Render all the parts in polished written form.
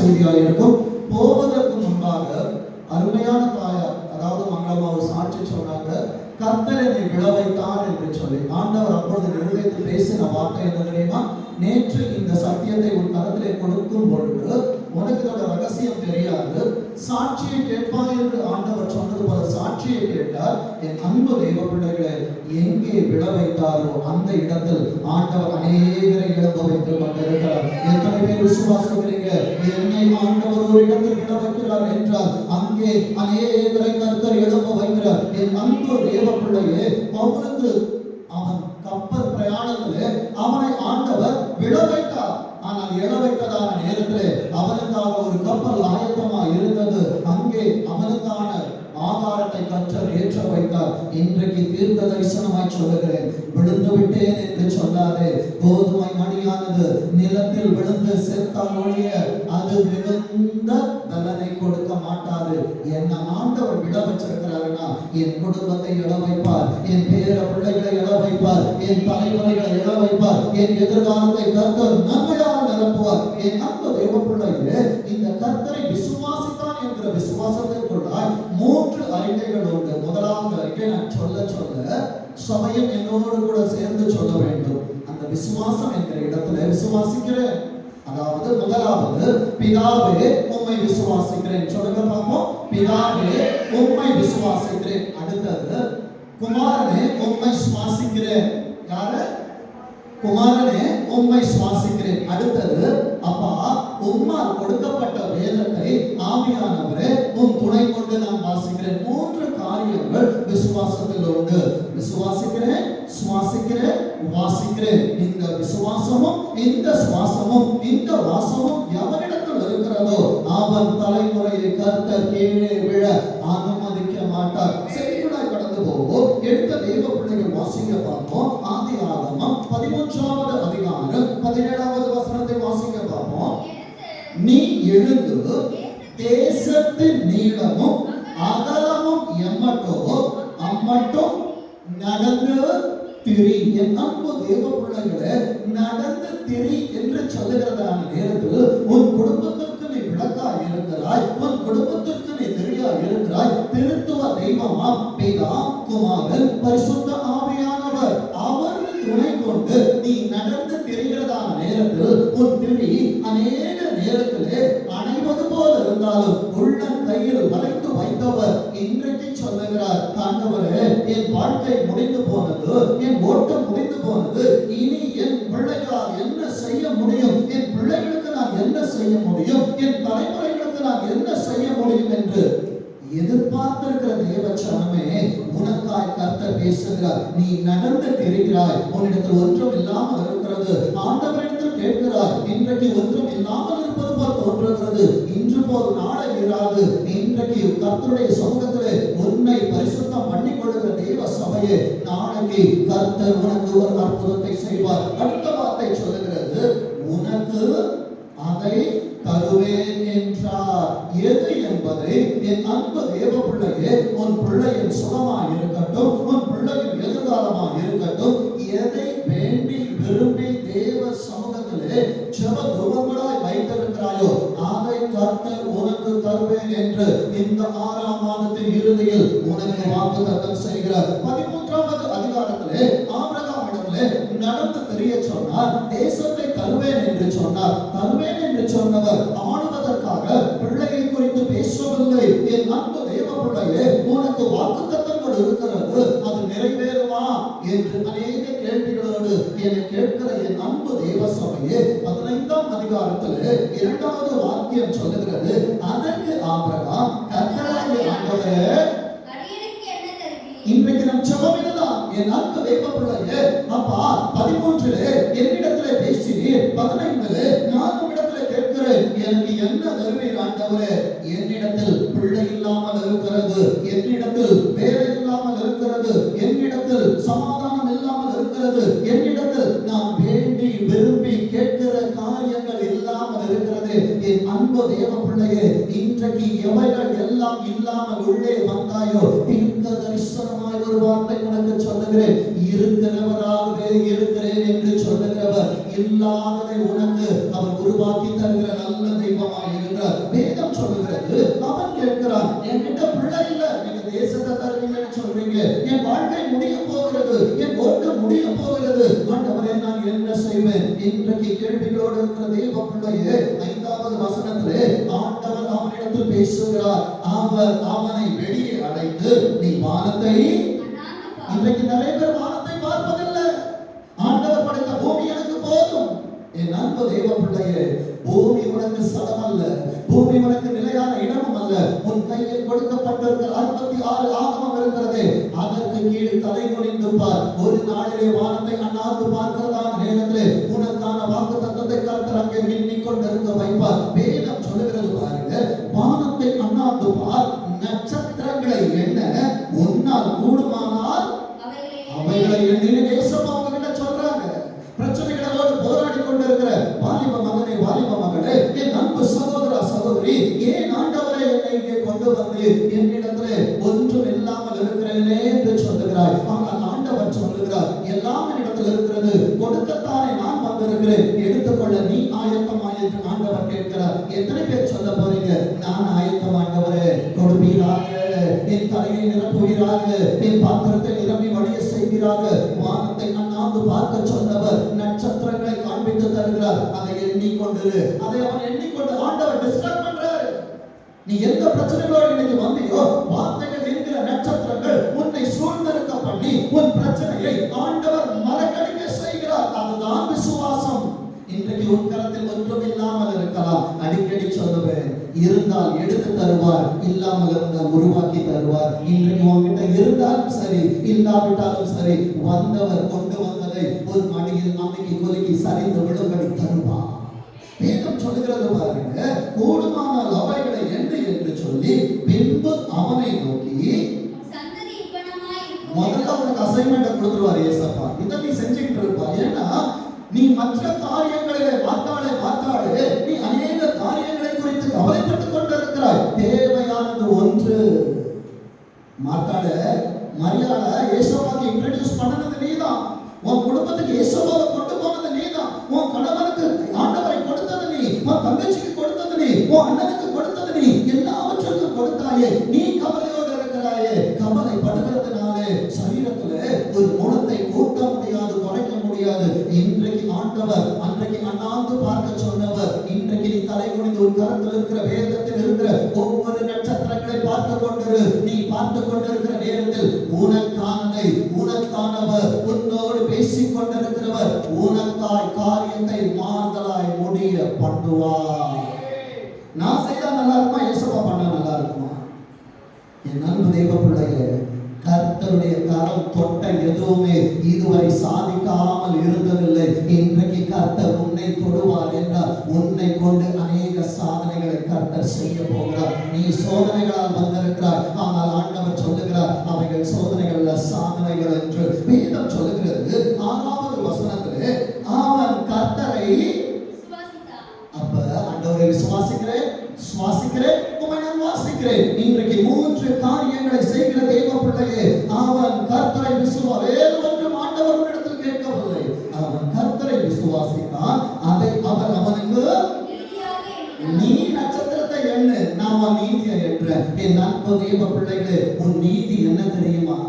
செய்தியாக இருக்கும். போவதற்கு முன்பாக அருமையான தாயார், அதாவது மங்களமாவு சாட்சி சொன்னாங்க, கர்த்தர் என்னை விழ வைத்தார் என்று சொல்லி. ஆண்டவர் அப்பொழுது இருதயத்தில் பேசின வார்த்தை என்ன தெரியுமா? நேற்று இந்த சத்தியத்தை உன் கரத்திலே கொடுக்கும் பொழுது உனக்கு இதோட ரகசியம் தெரியாது, சாட்சியை கேட்பாய் என்று ஆண்டவர் சொன்னது போல சாட்சியை கேட்டார். என் அன்பு தெய்வ பிள்ளைகளை எங்கே விழ வைத்தாரோ அந்த இடத்தில் ஆண்டவர் அநேகரை இழந்து வைத்துக் கொண்டிருக்கிறார். எத்தனை பேர் விசுவாசிக்கிறீங்க? என்னை ஆண்டவர் ஒரு இடத்தில் விழ வைக்கிறார் என்றால் அங்கே அநேகரை கர்த்தர் இழந்து வைக்கிறார். என் அன்பு தெய்வ பிள்ளையே, பவுலுக்கு அவன் கப்பல் பிரயாணத்திலே அவனை ஆண்டவர் விழ வைத்தார். ஆனால் எழ வைத்ததான நேரத்திலே அவனுக்காக ஒரு கப்பல் ஆயத்தமா இருந்தது. அங்கே அவனுக்கான ஆகாரத்தை கர்த்தர் ஏற்ற வைத்தார். இன்றைக்கு தீர்க்க தரிசனமாய் சொல்லுகிறேன், விழுந்து விட்டேன் என்று சொல்லாதே. கோதுமை மணியானது நிலத்தில் விழுந்து செத்தால் ஒழிய அது மிகுந்த பலனை கொடுக்க மாட்டாது. என்ன ஆண்டவர் விழ வச்சிருக்கிறாருன்னா என் குடும்பத்தை இழ வைப்பார், என் பேர பிள்ளைகளை இழ வைப்பார், என் தலைமுறைகளை இழ வைப்பார், என் எதிர்காலத்தை கர்த்தர் நன்மையால் நிரப்புவார். என் அன்பு தெய்வ பிள்ளைகளே, இந்த கர்த்தரை விசுவாசித்தான் என்கிற விசுவாசத்திற்குள்ளாய் 3 அறிக்கைகள் உண்டு. முதலாவது அறிக்கை நான் சொல்ல சபையும் என்னோடு கூட சேர்ந்து சொல்ல வேண்டும். அந்த விசுவாசம் என்கிற இடத்துல விசுவாசிக்கிறேன். அதாவது முதலாவது, பிதாவே உம்மை விசுவாசிக்கிறேன். சொல்லுங்க பாப்போம். பிதாவே உம்மை விசுவாசிக்கிறேன். அடுத்தது, குமாரனே உம்மை சுவாசிக்கிறேன். யாரு? குமாரனே உம்மை சுவாசிக்கிறேன். அடுத்தது, அப்பா உம்மால் கொடுக்கப்பட்ட வேதத்தை ஆவியானவரே உம் துணை கொண்டு நான் வாசிக்கிறேன். 3 காரியங்கள் விசுவாசத்தில் உண்டு. விசுவாசிக்கிறேன், சுவாசிக்கிறேன், வாசிக்கிறேன். இந்த விசுவாசமும் இந்த சுவாசமும் இந்த வாசமும் எவனிடத்தில் இருக்கிறதோ அவன் தலைமுறையை கர்த்தர் கீழே விழ அனுமதிக்க மாட்டார். செவிக்குள்ளாய் கடந்து போவோம். எடுத்த தெய்வ பிள்ளைகள் வாசிக்க பார்ப்போம். ஆதியாகமம் 13வது அதிகாரம் 17வது வசனத்தை வாசிக்க பார்ப்போம். நீ எழுந்து தேசத்தின் நீளமும் அகலமும் எம்மட்டோ அம்மட்டும் நடந்து திரி. என் அன்பு தேவ பிள்ளைகளே, நடந்து திரி என்று சொல்லுகிறதான நேரத்தில் உன் குடும்பத்திற்கு நீ விளக்காய் இருக்கிறாய், உன் குடும்பத்திற்கு நீ தெரியாய் இருக்கிறாய். திருத்துவ தெய்வமா பிதா, குமாரன், பரிசுத்த ஆவியானவர் அவர் துணை கொண்டு நீ நடந்து திரிகிறதான நேரத்தில் உன் திரி அநேக நேரத்திலே அணைவது போல இருந்தாலும் உள்ளம் கையில் வளைத்து வைத்தவர் இன்றைக்கு சொல்லுகிறார், ஆண்டவரே என் வாழ்க்கை முடிந்து போனது, என் ஓட்டம் முடிந்து போனது, இனி என் பிள்ளைகளால் என்ன செய்ய முடியும், என் பிள்ளைகளுக்கு நான் என்ன செய்ய முடியும், என் தலைமுறைகளுக்கு நான் என்ன செய்ய முடியும் என்று எதிர்பார்த்திருக்கிற தேவச்சனமே உனக்காய் கர்த்தர் பேசுகிறார். நீ நடந்து திரிகிறாய், உன்னிடத்தில் ஒன்றும் இல்லாமல் இருக்கிறது. ஆண்டவரிடத்தில் கேட்கிறார், இன்றைக்கு ஒன்றும் இல்லாமல் இருப்பது போல் தோன்றுகிறது, இன்று போல் நாளை இராது. இன்றைக்கு கர்த்தருடைய சமூகத்திலே உன்னை பரிசுத்தம் பண்ணி கொள்கிற தேவ சபையே, நாளைக்கு கர்த்தர் உனக்கு ஒரு அற்புதத்தை செய்வார். அடுத்த வார்த்தை சொல்லுகிறது, உனக்கு அதை தருவேன் என்றார். எது என்பதை என் அன்பு தேவ பிள்ளையே, உன் பிள்ளையின் சுகமாக இருக்கட்டும், உன் பிள்ளையின் எதிர்காலமாக இருக்கட்டும், எதை வேண்டி விரும்பி தேவ சமூகத்திலே ஜெப துபங்களாய் வைத்திருக்கிறாயோ அதை கர்த்தர் உனக்கு தருவேன் என்று இந்த 6ஆம் மாதத்தின் இறுதியில் உனக்கு வாக்குத்தத்தம் செய்கிறார். 13வது அதிகாரத்திலே ஆபிரகாம் இடத்திலே நடந்து தெரிய சொன்னார், தேசத்தை தருவேன் என்று சொன்னார். தருவேன் என்று சொன்னவர் ஆளுவதற்காக பிள்ளையை குறித்து பேசவில்லை. என் அன்பு தேவ பிள்ளையே, உனக்கு வாக்குத்தத்தங்கள் இருக்கிறது, அது நிறைவேறுமா என்று அநேக கேள்விகளோடு என்னை கேட்கிற என் அன்பு தேவ சபையே, 15ஆம் அதிகாரத்திலே 2வது வாக்கியம் சொல்லுகிறது, அதற்கு ஆபிரகாம் கர்த்தராகிய ஆண்டவரே, இன்றைக்கு நம் ஜெபம் இதுதான். என் அன்பு தேவ பிள்ளையே, அப்பா 13லே என்னிடத்திலே பேசினீர், 15லே நான் உம்மிடத்திலே கேட்கிறேன், எனக்கு என்ன தருவீர் ஆண்டவரே? என்னிடத்தில் பிள்ளை இல்லாமல் இருக்கிறது, என்னிடத்தில் வேலை இல்லாமல் இருக்கிறது, என்னிடத்தில் சமாதானம் இல்லாமல் இருக்கிறது, என்னிடத்தில் நான் வேண்டி விரும்பி கேட்கிற காரியங்கள் இல்லாமல் இருக்கிறது. என் அன்பு தேவ பிள்ளையே, இன்றைக்கு எவைகள் எல்லாம் இல்லாமல் உள்ளே வந்தாயோ தீர்க்க தரிசனமாய் ஒரு வார்த்தை உனக்கு சொல்லுகிறேன், இருக்கிறவராகவே இருக்கிறேன் என்று சொல்லுகிறவர் இல்லாததை உனக்கு அவர் உருவாக்கி தருகிற நல்ல தெய்வமாய் இருக்கிறார். என்கிறார். வேதம் சொல்லுகிறது, அவன் கேட்கிறான், என்கிட்ட பிள்ளை இல்ல, நீங்க தேசத்தை தருவீங்கன்னு சொல்றீங்க, என் வாழ்க்கை முடிய போகிறது, என் ஓட்டு முடிய போகிறது, ஆண்டவரே நான் என்ன செய்வேன்? இன்றைக்கு கேள்விகளோடு இருக்கிற தேவ பிள்ளையே 5வது வசனத்திலே ஆண்டவர் அவனிடத்தில் பேசுகிறார். அவர் அவனை வெளியே அழைத்து, நீ வானத்தை, இன்றைக்கு நிறைய பேர் வானத்தை பார்ப்பதில்லை. ஆண்டவர் படைத்த பூமி எனக்கு போதும். என் அன்பு தேவ பிள்ளையே, பூமி உனக்கு சடம் அல்ல, பூமி உனக்கு நிலையான இடமும் அல்ல. உன் கையில் கொடுக்கப்பட்டிருக்கிற 66 ஆகமம் இருக்கிறது, அதற்கு கீழ் தலை குனிந்து பார். ஒரு நாளிலே வானத்தை அண்ணாந்து பார்க்கிறதான நேரத்திலே உனக்கான வாக்குத்தத்தத்தை கர்த்தர் அங்கே மின்னிக் கொண்டிருக்க வைப்பார். வேதம் சொல்லுகிறது பாருங்க, வானத்தை அண்ணாந்து பார், நட்சத்திரங்களை எண்ண உன்னால் கூடுமானால் அவைகளை எண்ணின தேசம் அவங்க கிட்ட சொல்றாங்க. பிரச்சனைகளோடு போராடி கொண்டிருக்கிற வாலிப மகனே, வாலிப மகளே, என் அன்பு சகோதரா, சகோதரி, ஏன் ஆண்டவரை என்னை இங்கே கொண்டு வந்து என்னிடத்திலே ஒன்றும் இல்லாமல் இருக்கிறேனே என்று சொல்லுகிறாய். ஆனால் ஆண்டவர் சொல்லுகிறார், எல்லாம் என்னிடத்தில் இருக்கிறது, கொடுக்கத்தானே நான் வந்திருக்கிறேன், எடுத்துக்கொள்ள நீ ஆயத்தமா என்று ஆண்டவர் கேட்கிறார். எத்தனை பேர் சொல்ல போறீங்க, நான் ஆயத்தம் ஆண்டவரே, கொடுப்பீராக, என் தலையை நிரப்புவீராக, என் பாத்திரத்தை நிரம்பி வழிய செய்வீராக. வானத்தை அண்ணாந்து பார்க்க சொன்னவர் நட்சத்திரங்களை காண்பித்து தருகிறார். அதை எண்ணிக்கொண்டு, அதை அவன் எண்ணிக்கொண்டு ஆண்டவர் டிஸ்டர்ப் பண்றாரு. நீ எந்த பிரச்சனைகளோடு இன்னைக்கு வந்தியோ, வார்த்தைகள் என்கிற நட்சத்திரங்கள் உன்னை சூழ்ந்திருக்க பண்ணி உன் பிரச்சனையை ஆண்டவர் மறக்கடிக்க செய்கிறார். அதுதான் விசுவாசம். இன்றைக்கு உன் கரத்தில் ஒன்றும் இல்லாமல் இருக்கலாம். அடிக்கடி சொல்லுவேன், இருந்தால் எடுத்து தருவார், இல்லாமல் இருந்தால் உருவாக்கி தருவார். இன்றைக்கு உன்கிட்ட இருந்தாலும் சரி, இல்லாவிட்டாலும் சரி, வந்தவர் கொண்டு வந்ததை ஒரு மடியில் அன்னைக்கு கொலுக்கி சரிந்து விழும்படி தருவார். வேதம் சொல்லுகிறது பாருங்க, கூடுமானால் அவைகளை எண்ணு என்று சொல்லி பின்பு அவனை நோக்கி, முதல்ல அவனுக்கு அசைன்மெண்ட் கொடுத்துருவார் ஏசப்பா, இதை நீ செஞ்சுக்கிட்டு இருப்பா. ஏன்னா நீ மற்ற காரியங்களிலே பார்த்தாலே நீ அநேக காரியங்களை குறித்து கவலைப்பட்டுக் கொண்டிருக்கிறாய். தேவையானது ஒன்று. மார்த்தாள மரியாதை இயேசுவாக்கு இன்ட்ரோடியூஸ் பண்ணது நீதான். உன் குடும்பத்துக்கு இயேசுவாவை கொண்டு போனது நீதான். உன் கணவனுக்கு ஆண்டவரை கொடுத்தது நீ, உன் தங்கச்சிக்கு கொடுத்தது நீ, உன் அண்ணனுக்கு கொடுத்தது நீ, எல்லாவற்றுக்கும் கொடுத்தாயே. நீ கவலையோடு இருக்கிறாயே. கவலைப்படுகிறதுனாலே சரீரத்துல ஒரு குணத்தை கூட்ட முடியாது, குறைக்க முடியாது. இன்றைக்கு ஆண்டவர் அன்றைக்கு அண்ணாந்து பார்க்க சொன்னவர், இன்றைக்கு நீ தலை குனிந்து ஒரு கரத்தில் இருக்கிற வேதத்தில் இருக்கிற ஒவ்வொரு நட்சத்திரங்களை பார்த்து கொண்டிரு. நீ பார்த்து கொண்டிருக்கிற நேரத்தில் உனக்கானதை, உனக்கானவர், உன்னோடு பேசிக் கொண்டிருக்கிறவர் உனக்காய் காரியத்தை மாறுதலாய் முடிய பண்ணுவார். நான் செய்தா நல்லா இருக்குமா, இயேசுவா பண்ணா நல்லா இருக்குமா? என் அன்பு தெய்வ பிள்ளையே, கர்த்தருடைய கரம் தொட்ட எதுவுமே இதுவரை சாதிக்காமல் இருந்ததில்லை. இன்றைக்கு கர்த்தர் உன்னை தொடுவார் என்றால் உன்னை கொண்டு அநேக சாதனைகளை கர்த்தர் செய்ய போகிறார். நீ சோதனைகளால் வந்திருக்கிறார், ஆனால் ஆண்டவர் சொல்லுகிறார் அவைகள் சோதனைகள் அல்ல, சாதனைகள் என்று. வேதம் சொல்லுகிறது 6வது வசனத்திலே, அவன் கர்த்தரை, அப்ப ஆண்டவரை விசுவாசிக்கிறேன், சுவாசிக்கிறேன், உம்மை நான் வாசிக்கிறேன். இன்றைக்கு 3 காரியங்களை செய்கிற தேவ பிள்ளையே, அவன் கர்த்தரை வேறு ஒன்றும் ஆண்டவர் இடத்தில் கேட்கவில்லை. அவன் கர்த்தரை விசுவாசித்தான், அதை அவர் அவனுக்கு, நீ நட்சத்திரத்தை எண்ணு, நாம நீதியை என்ற. என் அன்பு தேவ பிள்ளைகளே, உன் நீதி என்ன தெரியுமா?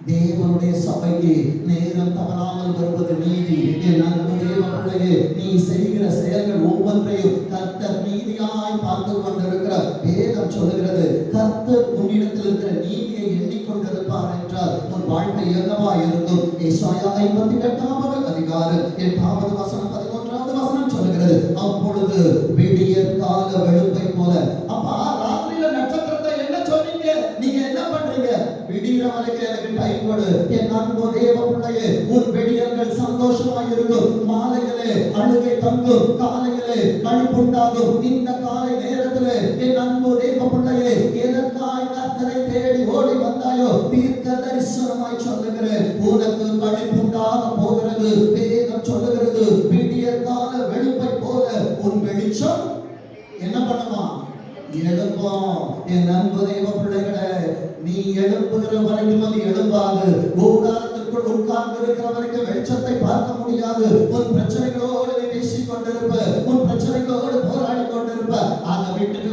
தேவனுடைய சபைக்கு நேரம் தவறாமல் வருவது நீதி. என் அன்பு தேவ பிள்ளையே, நீ செய்கிற செயல்கள் ஒவ்வொன்றையும் கர்த்தர் நீதியாய் பார்த்து கொண்டிருக்கிறார். வேதம் சொல்லுகிறது, கர்த்தர் உன்னிடத்தில் இருக்கிற நீதியை எண்ணிக்கொண்டிருப்பார் என்றால் உன் வாழ்க்கை என்னவா இருக்கும்? ஏசாயா 58வது அதிகாரம் 8வது வசனம் 11வது வசனம் சொல்லுகிறது, அப்பொழுது விடியற் கால வெளுப்பை போல. அப்பா, ராத்திரியில நட்சத்திரத்தை என்ன சொன்னீங்க? நீங்க என்ன பண்றீங்க? விடிகிற வரைக்கும் எனக்கு டைம் கொடு. என் அன்பு தேவ பிள்ளையே, உன் விடியல்கள் சந்தோஷமாய் இருக்கும். மாலைகளே அழுகை தங்கும், காலைகளே களிப்புண்டாகும். இந்த காலை நேரத்திலே என் அன்பு தேவ பிள்ளையே, எதற்காய் கர்த்தரை தேடி ஓடி வந்தாயோ, தீர்க்க தரிசனமாய் சொல்லுகிறேன், உனக்கு களிப்புண்டாக போகிறது. வேதம் சொல்லுகிறது, விடியற் கால வெளுப்பை போல உன் வெளிச்சம் என்ன பண்ணுமா? எழுப்போம். என் அன்பு தேவ பிள்ளைகளே, நீ எழுப்புகிற வரைக்கும் அது எழுப்பாது. கூடாரத்திற்குள் உட்கார்ந்து இருக்கிற வரைக்கும் வெளிச்சத்தை பார்க்க முடியாது. உன் பிரச்சனைகளோடு நீ பேசிக் கொண்டிருப்ப, உன் பிரச்சனைகளோடு போராடி கொண்டிருப்ப. அதை விட்டு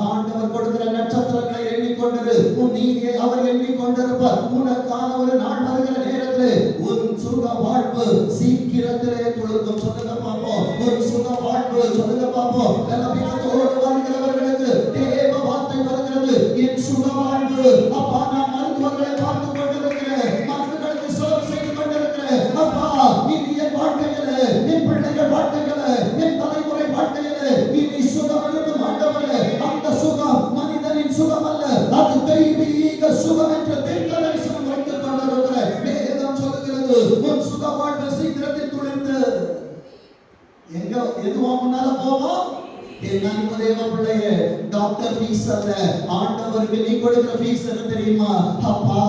ஆண்டவர் கொடுக்கிற நட்சத்திரங்களை எண்ணிக்கொண்டிரு. உன் நீதியை அவர் எண்ணிக்கொண்டிருப்பார். உனக்கான ஒரு நாள் வருகிற நேரத்தில் உன் சுக வாழ்வு சீக்கிரத்திலே துளுக்கும். சொல்லுங்க பார்ப்போம். உன் சுக வாழ்வு சொல்லுங்க பார்ப்போம். பலவீனத்தோடு வருகிறவர்களுக்கு தேவ வார்த்தை வருகிறது. என் சுக வாழ்வு. அப்பா, நான் மருத்துவர்களை பார்த்து கொண்டிருக்கிறேன், மருந்துகளுக்கு செலவு செய்து கொண்டிருக்கிறேன். அப்பா, இனி என் வாழ்க்கையிலே, என் பிள்ளைகள் வாழ்க்கையிலே, என் தலைமுறை வேலையிலே இனி சுகம் இருக்கும் ஆண்டவரே. அந்த சுகம் மனிதனின் சுகம் அல்ல, அது தெய்வீக சுகம் என்று தீர்க்கதரிசனம் வைத்துக் கொண்டிருக்கிற வேதம் சொல்லுகிறது. உன் சுக வாழ்வு சீக்கிரத்தில் துளிர்த்து எங்க எதுவா முன்னால போவோம். என் அன்பு தேவ பிள்ளையே, டாக்டர் ஃபீஸ் அல்ல, ஆண்டவருக்கு நீ கொடுக்கிற ஃபீஸ் என்ன தெரியுமா? அப்பா,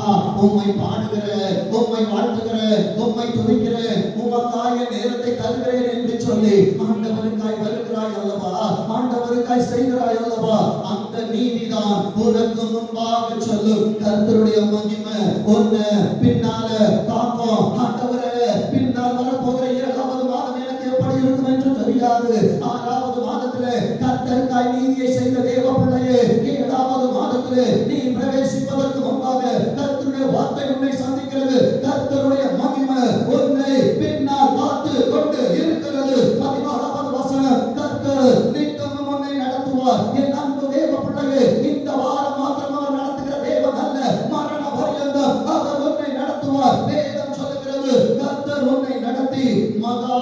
உம்மை பாடுகிறேன், உம்மை வாழ்த்துகிறேன், உம்மை துதிக்கிறேன், உமக்காக நேரத்தை தருகிறேன் என்று சொல்லி ஆண்டவருக்காய் வருகிறாய் அல்லவா, ஆண்டவருக்காய் செய்கிறாய் அல்லவா, அந்த நீதிதான் உனக்கு முன்பாக சொல்லும். கர்த்தருடைய மகிமை ஒன்னு பின்னால காக்கும். ஆண்டவரே, பின்னால் வரப்போகிற 7வது மாதம் எனக்கு எப்படி இருக்கும் என்று தெரியாது. 6வது மாதத்திலே கர்த்தருக்காய் நீதியை செய்த தேவ பிள்ளையே, 7வது மாதத்திலே நீ பிரவேசிப்பதற்கு முன்பாக கர்த்தருடைய வார்த்தை உன்னை சந்திக்கிறது. கர்த்தருடைய மகிமை உன்னை பின்னால் காத்து கொண்டு இருக்கிறது. 14வது வசனம், கர்த்தர் நித்தமும் உன்னை நடத்துவார். என் அன்பு தேவ பிள்ளையே, இந்த வாரம் மாத்திரம் அவர் நடத்துகிற தேவன் அல்ல, மரண பரியந்தம் அவர் உன்னை நடத்துவார். வேதம் சொல்லுகிறது, கர்த்தர் உன்னை நடத்தி மகா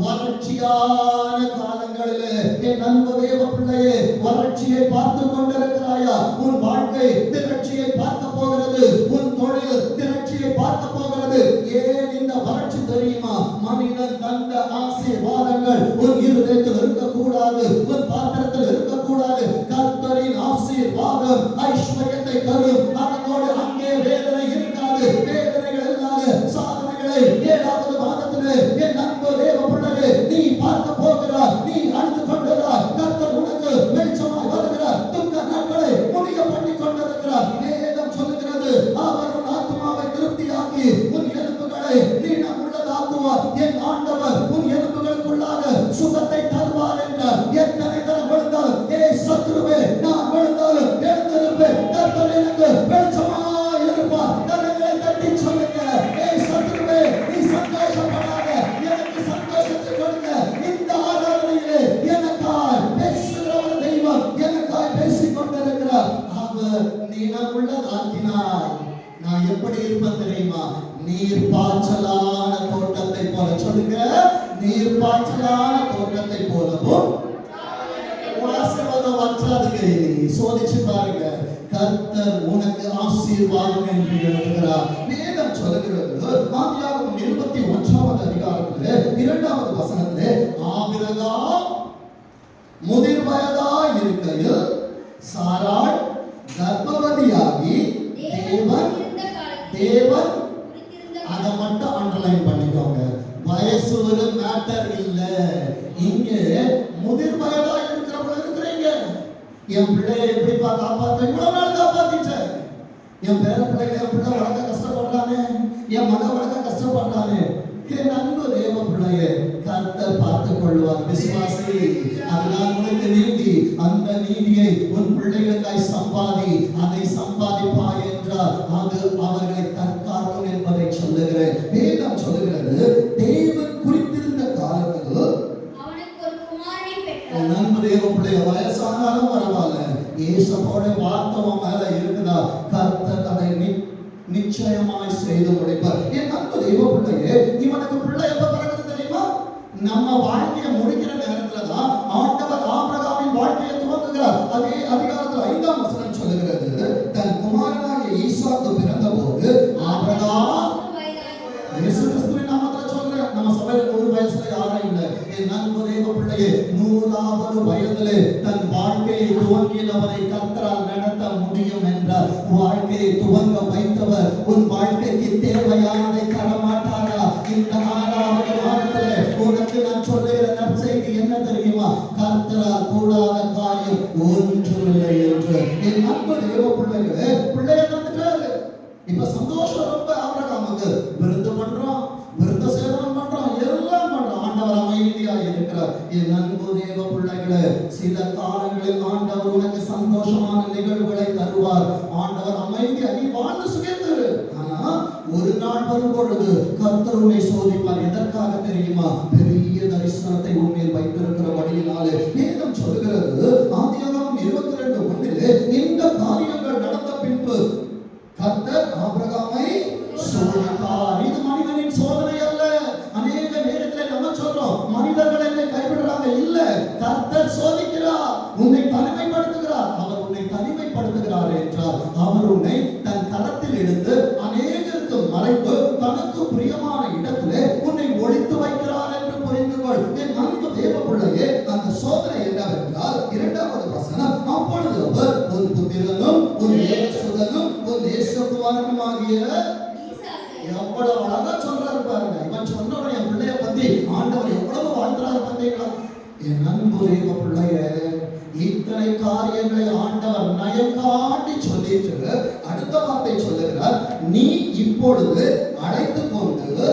வறட்சியான காலங்களிலே, என் அன்பு தேவ பிள்ளையே, வறட்சியை பார்த்து கொண்டிருக்கிறாயா? உன் வாழ்க்கை திரட்சியை பார்க்க போகிறது. உன் தொழில் திரட்சியை பார்க்க போகிறது. ஏன் இந்த வறட்சி தெரியுமா? மனிதன் தந்த ஆசீர்வாதங்கள் உன் இருதயத்தில் இருக்கக்கூடாது, உன் பாத்திரத்தில் இருக்கக்கூடாது. கர்த்தரின் ஆசீர்வாதம் ஐஸ்வர்யத்தை தரும். அதனோடு அங்கே வேதனை இருக்காது. வேதனைகள் இல்லாத சாதனைகளை 7வது மாதத்திலே என் அன்பு தேவ பிள்ளையே நீ பார்க்க போகிறாய். நீ அழுது கொண்டிருக்கிறாய், கர்த்தர் உனக்கு வெளிச்சமாய் வருகிறார். துக்க நாட்களை முடிய பண்ணி கொண்டிருக்கிறார். வேதம் சொல்லுகிறது, அவர் உன் ஆத்துமாவை திருப்தியாக்கி உன் எலும்புகளை நீளம் உள்ளதாக்குவார். என் ஆண்டவர் உன் எலும்புகளுக்குள்ளாக சுகத்தை தருவார் என்றார். எத்தனை தரம் விழுந்தாலும், ஏ சத்துருவே, நான் விழுந்தாலும் எழுந்திருப்பேன், கர்த்தர் எனக்கு வெளிச்சமாய் இருப்பார். கரங்களை தட்டி சொல்லுங்க, ஏ சத்துருவே, நீ சந்தோஷப்படாத, எனக்கு சந்தோஷத்தை கொடுங்க. இந்த ஆராதனையிலே எனக்காய் பேசுகிற ஒரு தெய்வம் எனக்காய் பேசிக் கொண்டிருக்கிறார். அவர் நீளமுள்ளதாக்கினார். நான் எப்படி இருப்பேன் தெரியுமா? நீர் பாய்ச்சலான தோட்டத்தை போல. சொல்லுங்க, நீர் பாய்ச்சலான தோட்டத்தை போலவும் ஆசீர்வாதம் வற்றாதுங்க. சோதிச்சு பாருங்க, கர்த்தர் உனக்கு ஆசீர்வாதம் என்று எழுதுகிறார். வேதம் சொல்லுகிறது, ஆதியாகமம் 21வது அதிகாரத்திலே 2வது வசனத்திலே, ஆபிரகாம் முதிர் வயதாய் இருக்கையில் சாராள் கர்ப்பவதியாகி தேவன் அதை மட்டும் அண்டர்லைன் பண்ணிக்கோங்க. வயசு ஒரு மேட்டர் இல்ல. இங்க முதிர் வயதா இருக்கிறவங்க இருக்கிறீங்க. என் பிள்ளைய எப்படிப்பா காப்பாத்த, இவ்வளவு நாள் காப்பாத்திட்டேன். என் பேர பிள்ளைகளை என் பிள்ளை வளர்க்க கஷ்டப்படுறானே, என் மகன் வளர்க்க கஷ்டப்படுறானே. என் அன்பு தேவ பிள்ளையே, கர்த்தர் பார்த்துக் கொள்வார். விசுவாசி, அதுதான் உனக்கு நீதி. அந்த நீதியை உன் பிள்ளைகளுக்காய் சம்பாதி. அதை சம்பாதிப்பாய் என்றால் அது அவர்களை தற்காக்கும் என்பதை சொல்லுகிறேன். வேதம் சொல்லுகிறது, தேவன் குறித்திருந்த காலத்தில் அவனுக்கு ஒரு குமாரனை பெற்றார். நண்பு தேவ பிள்ளைய வயசானாலும் பரவாயில்ல, ஏசப்போட வார்த்தை மேல இருக்குதா, கர்த்தர் அதை நிச்சயமாய் செய்து முடிப்பார். என் அன்பு தெய்வ பிள்ளையே, இவனுக்கு பிள்ளை எப்ப பிறகுது தெரியுமா? நம்ம வாழ்க்கையை முடிக்கிற நேரத்துல தான் ஆண்டவர் ஆபிரகாமின் வாழ்க்கையை துவங்குகிறார். அதே அதிகாரத்தில் 5ஆம் வசனம் சொல்லுகிறது, தன் குமாரனாகிய ஈசாக்கு பிறந்த போது ஆபிரகாம், இயேசு கிறிஸ்துவின் நாமத்துல சொல்றேன், நம்ம சபையில 100 வயசுல யாரும் இல்லை. என் அன்பு தேவ பிள்ளையே, 100வது வயதிலே தன் வாழ்க்கையை துவங்கினவரை கர்த்தரால் நடத்த முடியும் என்றார். வாழ்க்கையை துவங்க வைத்தவர் உன் வாழ்க்கைக்கு தேவையானதை தரமாட்டாரா? இந்த 6வது மாதத்திலே உனக்கு நான் சொல்லுகிற நற்செய்தி என்ன தெரியுமா? கர்த்தரால் கூடாத காரியம் ஒன்றுமில்லை என்று. என் அன்பு தேவ பிள்ளைகளே, பிள்ளைய வந்துட்டாரு. இப்ப சந்தோஷம் ரொம்ப. ஆபிரகாமுக்கு விருந்து பண்றோம், விருந்த சேதனம் பண்றோம், எல்லாம் பண்றோம். ஆண்டவர் அமைதியா இருக்கிறார். என் அன்பு தேவ பிள்ளைகளே, சில காலங்களில் ஆண்டவர் உனக்கு சந்தோஷமான நிகழ்வுகளை தருவார். ஆண்டவர் அமைதியாக நீ வாழ்ந்து சுகித்திரு. ஆனா ஒரு நாள் வரும் பொழுது கர்த்தர் உன்னை சோதிப்பார். எதற்காக தெரியுமா? பெரிய தரிசனத்தை உன்னில் வைத்திருக்கிறபடியினாலே. வேதம் சொல்லுகிறது ஆதியாகமம் 22:1 இந்த காரியங்கள் நடந்த பின்பு கர்த்தர் ஆபிரகாமை சோதித்தார். இது மனிதனின் சோதனை அல்ல. அநேக நேரத்தில் நம்ம சொல்றோம் மனிதர்கள் என்னை கைவிடுறாங்க. இல்ல, கர்த்தர் சோதிக்கிறார், உன்னை தனிமைப்படுத்துகிறார். அவர் உன்னை தனிமைப்படுத்துகிறார் என்றால் அவர் உன்னை தன் கரத்தில் எடுத்து அநேகருக்கு மறைத்து தனக்கு பிரியமான இடத்திலே உன்னை ஒளித்து வைக்கிறார் என்று புரிந்து கொள். என் அன்பு தேவ பிள்ளையே, அந்த சோதனை என்னவென்றால் 2வது வசனம், அப்பொழுது அவர் உன் புத்திரனும் உன் ஏகசுதனும் உன் நேசகுமாரனுமாகிய எவ்வளவு அழகா சொல்றாரு பாருங்க. இவன் சொன்னோட என் பிள்ளைய பத்தி ஆண்டவர் எவ்வளவு வாழ்த்துறாரு பார்த்தீங்களா? என் அன்பு தேவ பிள்ளையே, இத்தனை காரியங்களை ஆண்டவர் நயம் காட்டி சொல்லிட்டு அடுத்த வார்த்தை சொல்லுகிறார், நீ இப்பொழுது அழைத்து கொண்டு